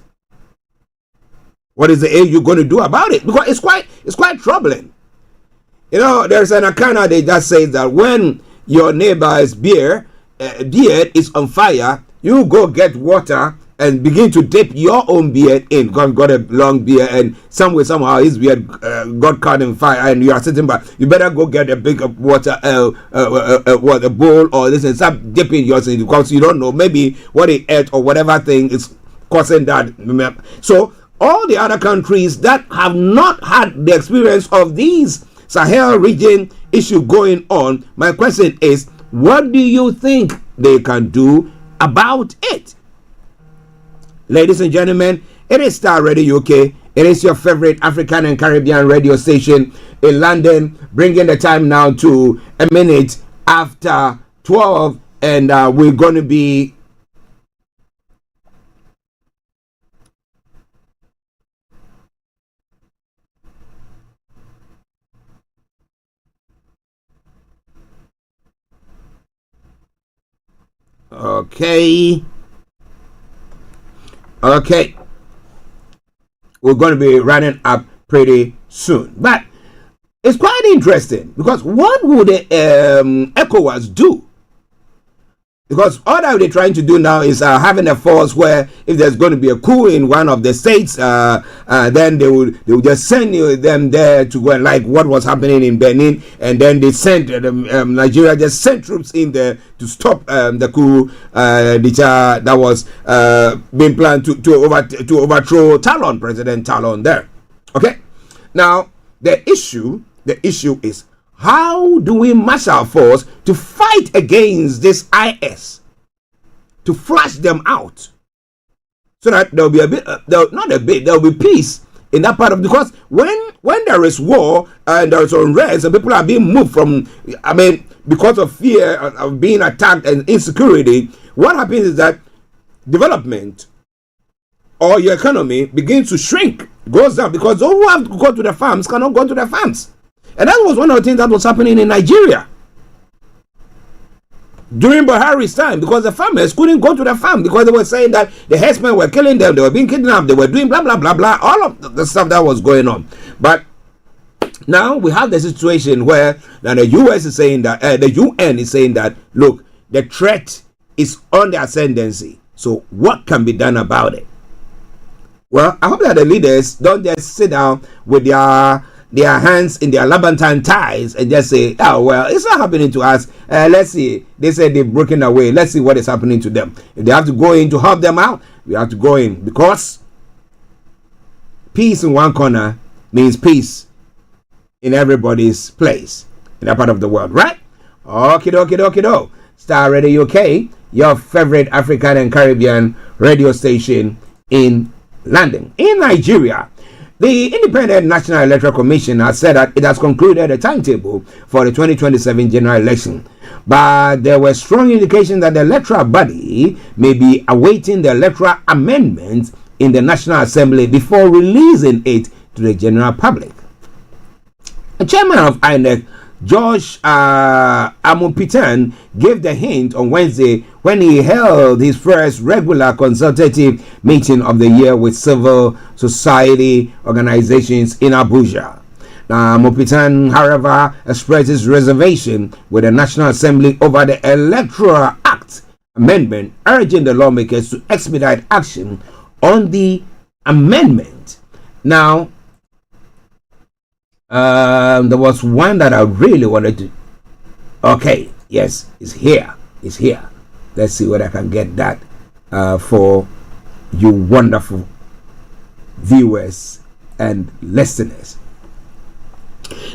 What is the AU going to do about it? Because it's quite troubling. You know, there's an account that says that when your neighbor's beard is on fire, you go get water and begin to dip your own beard in. God got a long beard, and somehow his beard got caught in fire, and you are sitting back. You better go get a big water, a bowl or this, and start dipping yours in, because you don't know, maybe what he ate or whatever thing is causing that. So all the other countries that have not had the experience of these Sahel region issue going on. My question is, what do you think they can do about it? Ladies and gentlemen, it is Starr Radio UK. It is your favorite African and Caribbean radio station in London, bringing the time now to a minute after 12, and we're going to be okay. We're going to be running up pretty soon, but it's quite interesting because what would the ECOWAS do? Because all that they're trying to do now is having a force where if there's going to be a coup in one of the states, then they will just send them there to go, like what was happening in Benin, and then they sent Nigeria just sent troops in there to stop the coup that was being planned to overthrow Talon, President Talon there. Okay, now the issue is, how do we mass our force to fight against this IS, to flush them out, so that there'll be there'll be peace in that part of, because when there is war and there is unrest and people are being moved from, because of fear of being attacked and insecurity, what happens is that development or your economy begins to shrink, goes down, because those who have to go to the farms cannot go to the farms. And that was one of the things that was happening in Nigeria during Buhari's time, because the farmers couldn't go to the farm because they were saying that the herdsmen were killing them, they were being kidnapped, they were doing blah blah blah blah, all of the stuff that was going on. But now we have the situation where the US is saying that the UN is saying that, look, the threat is on the ascendancy. So what can be done about it? Well, I hope that the leaders don't just sit down with their hands in their Labantan ties and just say, oh, well, it's not happening to us. Let's see. They said they've broken away. Let's see what is happening to them. If they have to go in to help them out, we have to go in, because peace in one corner means peace in everybody's place in that part of the world, right? Okay. Starr Radio UK, your favorite African and Caribbean radio station in London. In Nigeria, the Independent National Electoral Commission has said that it has concluded a timetable for the 2027 general election, but there were strong indications that the electoral body may be awaiting the electoral amendment in the National Assembly before releasing it to the general public. The chairman of INEC, Josh Amupitan, gave the hint on Wednesday when he held his first regular consultative meeting of the year with civil society organizations in Abuja. Now, Amupitan, however, expressed his reservation with the National Assembly over the Electoral Act amendment, urging the lawmakers to expedite action on the amendment. Now, there was one that I really wanted to. Okay, yes, it's here. Let's see whether I can get that for you wonderful viewers and listeners.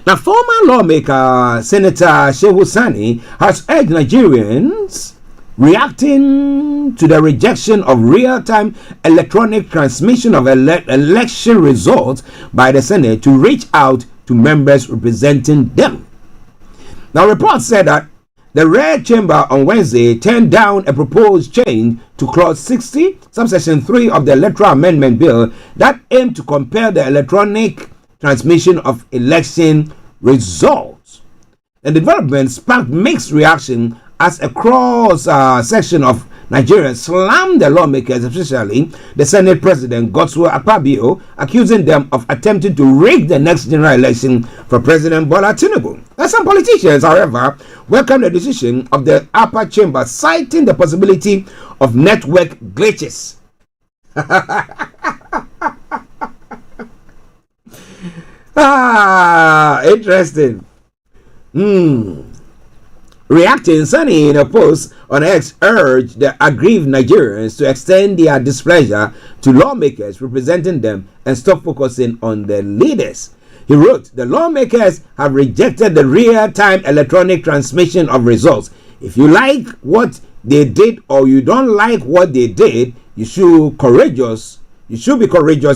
Now, former lawmaker Senator Shehu Sani has urged Nigerians reacting to the rejection of real-time electronic transmission of election results by the Senate to reach out to members representing them. Now, reports said that the Red Chamber on Wednesday turned down a proposed change to Clause 60, subsection 3 of the Electoral Amendment Bill that aimed to compel the electronic transmission of election results. The development sparked mixed reaction as a cross section of Nigerians slammed the lawmakers, especially the Senate President Godswill Akpabio, accusing them of attempting to rig the next general election for President Bola Tinubu. Now, some politicians, however, welcomed the decision of the upper chamber, citing the possibility of network glitches. Interesting. Reacting, Sani, in a post on X, urged the aggrieved Nigerians to extend their displeasure to lawmakers representing them and stop focusing on the leaders. He wrote, the lawmakers have rejected the real-time electronic transmission of results. If you like what they did or you don't like what they did, you should be courageous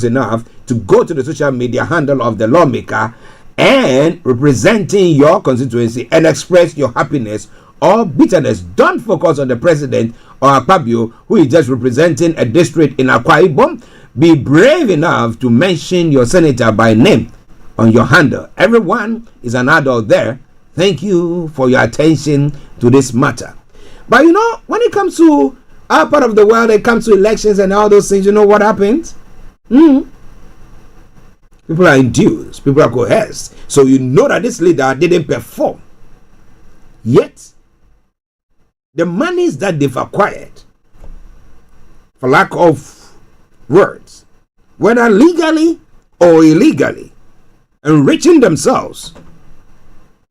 enough to go to the social media handle of the lawmaker and representing your constituency and express your happiness or bitterness. Don't focus on the president or Akpabio, who is just representing a district in Akwa Ibom. Be brave enough to mention your senator by name on your handle. Everyone is an adult there. Thank you for your attention to this matter. But you know, when it comes to our part of the world, it comes to elections and all those things, you know what happens? People are induced, people are coerced. So you know that this leader didn't perform. Yet, the monies that they've acquired, for lack of words, whether legally or illegally, enriching themselves,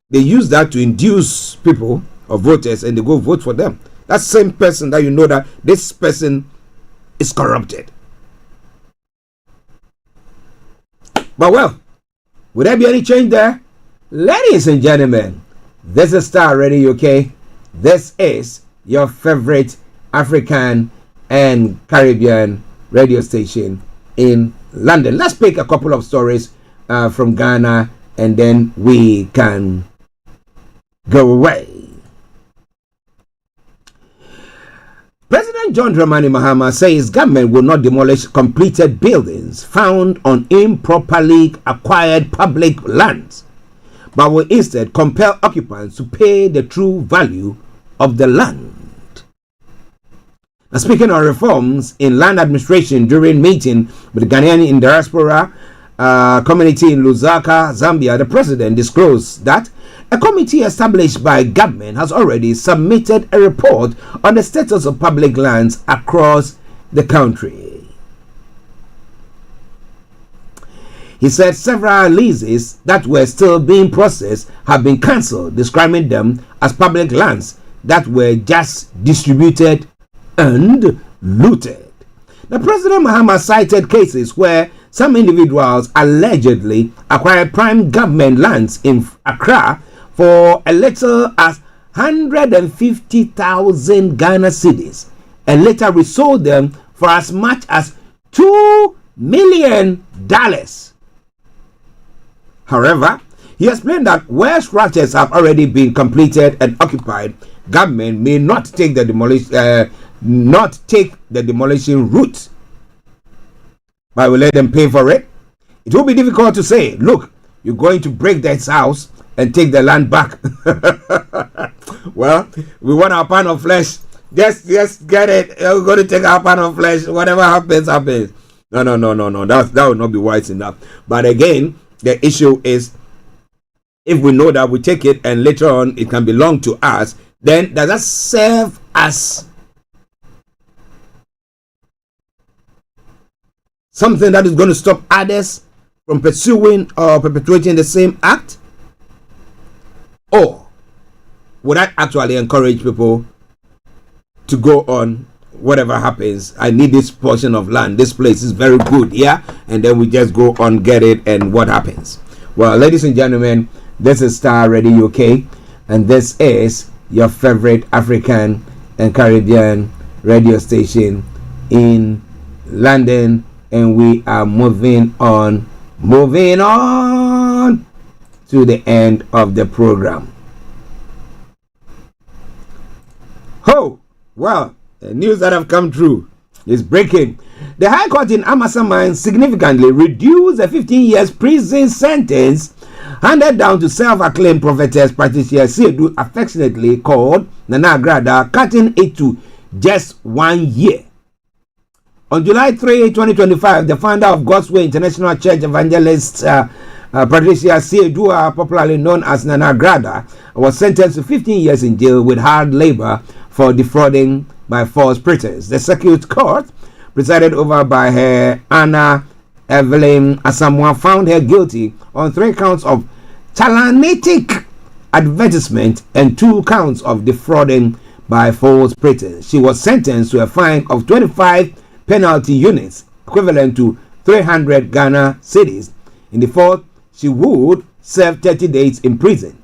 they use that to induce people or voters and they go vote for them. That same person that you know that this person is corrupted. But well, would there be any change there? Ladies and gentlemen, this is Starr Radio UK. This is your favorite African and Caribbean radio station in London. Let's pick a couple of stories from Ghana and then we can go away. President John Dramani Mahama says government will not demolish completed buildings found on improperly acquired public lands, but will instead compel occupants to pay the true value of the land. Now, speaking on reforms in land administration during meeting with the Ghanaian in diaspora community in Lusaka, Zambia, the president disclosed that a committee established by government has already submitted a report on the status of public lands across the country. He said several leases that were still being processed have been cancelled, describing them as public lands that were just distributed and looted. The President Mahama cited cases where some individuals allegedly acquired prime government lands in Accra for a little as 150,000 Ghana cedis and later resold them for as much as $2 million. However, he explained that where structures have already been completed and occupied, government may not take the demolition route, but will let them pay for it. It will be difficult to say, look, you're going to break this house and take the land back. Well, we want our pound of flesh. Just get it. We're going to take our pound of flesh. Whatever happens, happens. No. That would not be wise enough. But again, the issue is, if we know that we take it and later on it can belong to us, then does that serve as something that is going to stop others from pursuing or perpetuating the same act? Or would I actually encourage people to go on whatever happens? I need this portion of land. This place is very good, yeah? And then we just go on, get it, and what happens? Well, ladies and gentlemen, this is Starr Radio UK, and this is your favorite African and Caribbean radio station in London, and we are moving on to the end of the program. Oh, well, the news that have come through is breaking. The High Court in Amasaman significantly reduced the 15 years prison sentence handed down to self-acclaimed prophetess Patricia Sedu, affectionately called Nana Agrada, cutting it to just 1 year. On July 3, 2025, the founder of God's Way International Church, evangelist Patricia Sedu, popularly known as Nana Agrada, was sentenced to 15 years in jail with hard labor for defrauding by false pretense. The circuit court, presided over by her Anna Evelyn Asamoah, found her guilty on 3 counts of chalanitic advertisement and 2 counts of defrauding by false pretense. She was sentenced to a fine of 25 penalty units, equivalent to 300 Ghana cedis. In the fourth, she would serve 30 days in prison.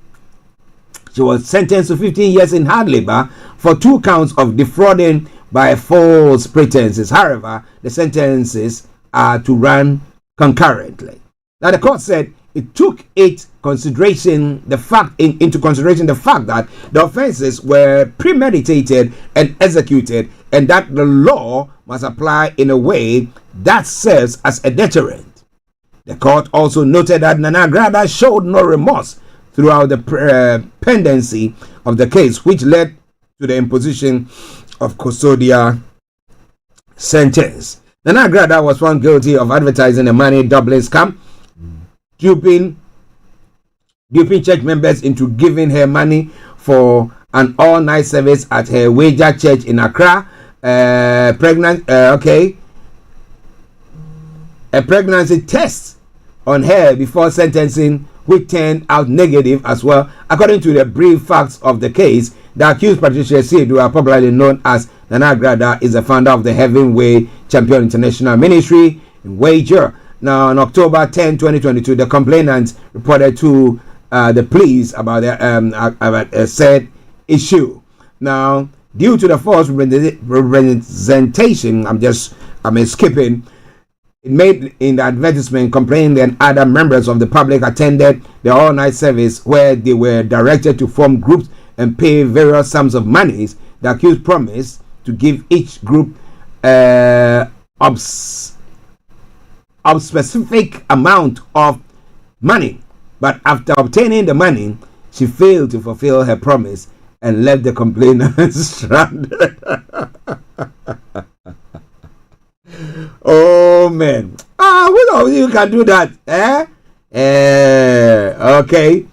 She was sentenced to 15 years in hard labor for 2 counts of defrauding by false pretenses. However, the sentences are to run concurrently. Now, the court said it took into consideration the fact that the offenses were premeditated and executed, and that the law must apply in a way that serves as a deterrent. The court also noted that Nana Grada showed no remorse throughout the pendency of the case, which led to the imposition of custodial sentence. Nana Grada was found guilty of advertising a money doubling scam, duping church members into giving her money for an all-night service at her Wager Church in Accra. A pregnancy test on her before sentencing, which turned out negative as well. According to the brief facts of the case, the accused Patricia Siedu, popularly known as Nana Grada, is the founder of the Heavenway Champion International Ministry in Wager. Now, on October 10, 2022, the complainant reported to the police about the said issue. Now, due to the false representation, I'm skipping. It made in the advertisement complaining that other members of the public attended the all-night service where they were directed to form groups and pay various sums of money. The accused promised to give each group a specific amount of money, but after obtaining the money, she failed to fulfill her promise and left the complainant stranded. Oh man, what of you can do that, okay.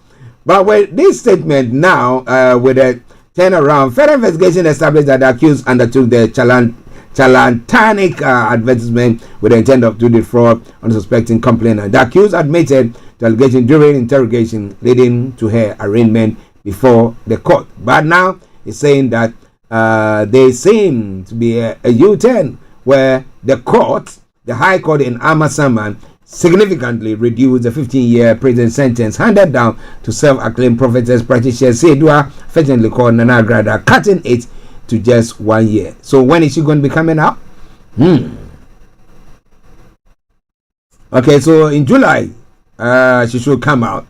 But with this statement now, with a turnaround, further investigation established that the accused undertook the charlatanic advertisement with the intent of doing fraud on the suspecting complainant. The accused admitted to allegation during interrogation, leading to her arraignment before the court. But now he's saying that there seem to be a U-turn where the High Court in Amasaman, significantly reduced the 15-year prison sentence handed down to self-acclaimed prophetess Patricia Sedua, affectionately called Nana Grada, cutting it to just 1 year. So when is she going to be coming out? Okay, so in July, she should come out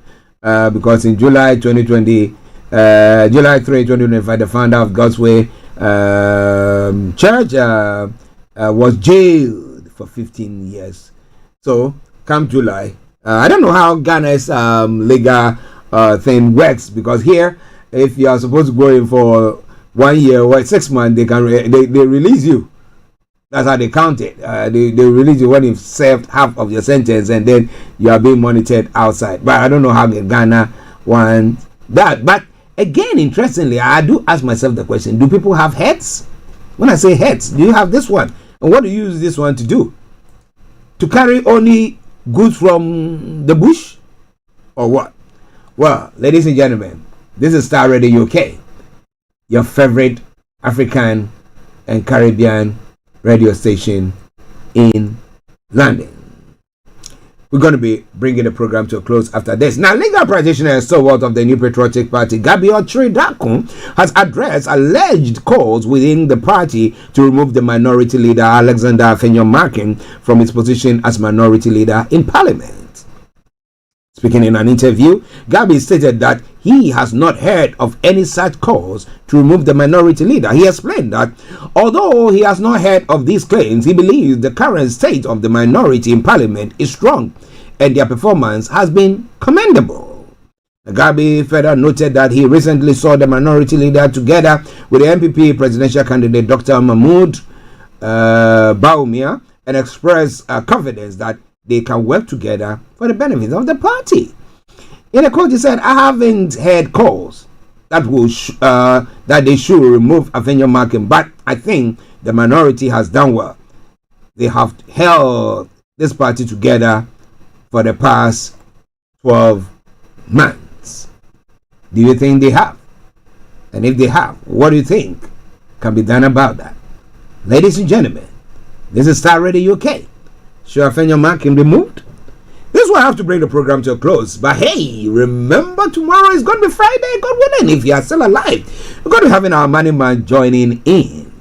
because in July 2020, July 3, 2025, the founder of God's Way Church was jailed for 15 years. So come July, I don't know how Ghana's legal thing works, because here, if you are supposed to go in for 1 year or 6 months, they can they release you. That's how they count it. They release you when you've served half of your sentence, and then you are being monitored outside. But I don't know how Ghana wants that. But again, interestingly, I do ask myself the question: do people have heads? When I say heads, do you have this one? And what do you use this one to do? To carry only goods from the bush, or what? Well, ladies and gentlemen, this is Starr Radio UK, your favorite African and Caribbean radio station in London. We're going to be bringing the program to a close after this. Now, legal practitioner and stalwart of the New Patriotic Party, Gabriel Tridakun, has addressed alleged calls within the party to remove the minority leader, Alexander Afenyo-Markin, from his position as minority leader in Parliament. Speaking in an interview, Gabi stated that he has not heard of any such calls to remove the minority leader. He explained that although he has not heard of these claims, he believes the current state of the minority in Parliament is strong and their performance has been commendable. Gabi further noted that he recently saw the minority leader together with the MPP presidential candidate Dr. Mahmoud Baumia, and expressed confidence that they can work together for the benefit of the party. In a quote, he said, "I haven't heard calls that that they should remove Afenyo-Markin, but I think the minority has done well. They have held this party together for the past 12 months. Do you think they have? And if they have, what do you think can be done about that?" Ladies and gentlemen, this is Starr Radio UK. Should Afenyo-Markin removed? This will have to bring the program to a close. But hey, remember tomorrow is going to be Friday, God willing. If you are still alive, we're going to be having our money man joining in.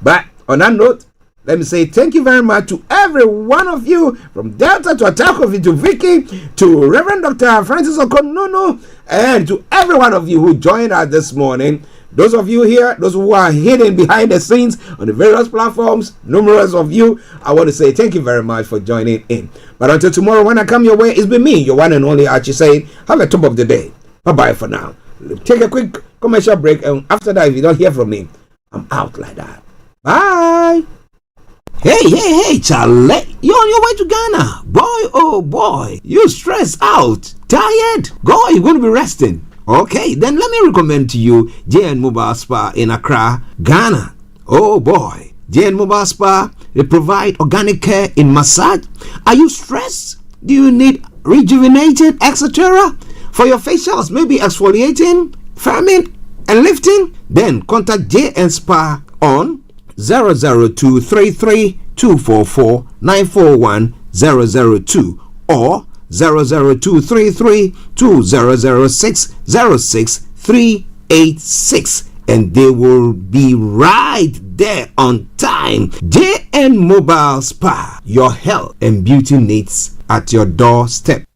But on that note, let me say thank you very much to every one of you, from Delta to Atakovi to Vicky to Reverend Dr. Francis Okonono, and to every one of you who joined us this morning. Those of you here, those who are hidden behind the scenes on the various platforms, numerous of you, I want to say thank you very much for joining in. But until tomorrow, when I come your way, it's been me, your one and only Archie, saying have a top of the day. Bye-bye for now. Take a quick commercial break, and after that, if you don't hear from me, I'm out like that. Bye. Hey, Charlie, you're on your way to Ghana. Boy, oh boy, you stressed out, tired. Go, you're going to be resting. Okay, then let me recommend to you JN Mobile Spa in Accra, Ghana. Oh boy, JN Mobile Spa, they provide organic care in massage. Are you stressed? Do you need rejuvenated, etc.? For your facials, maybe exfoliating, firming, and lifting? Then contact JN Spa on 00233244941 or 0023320060636, and they will be right there on time. JN Mobile Spa, your health and beauty needs at your doorstep.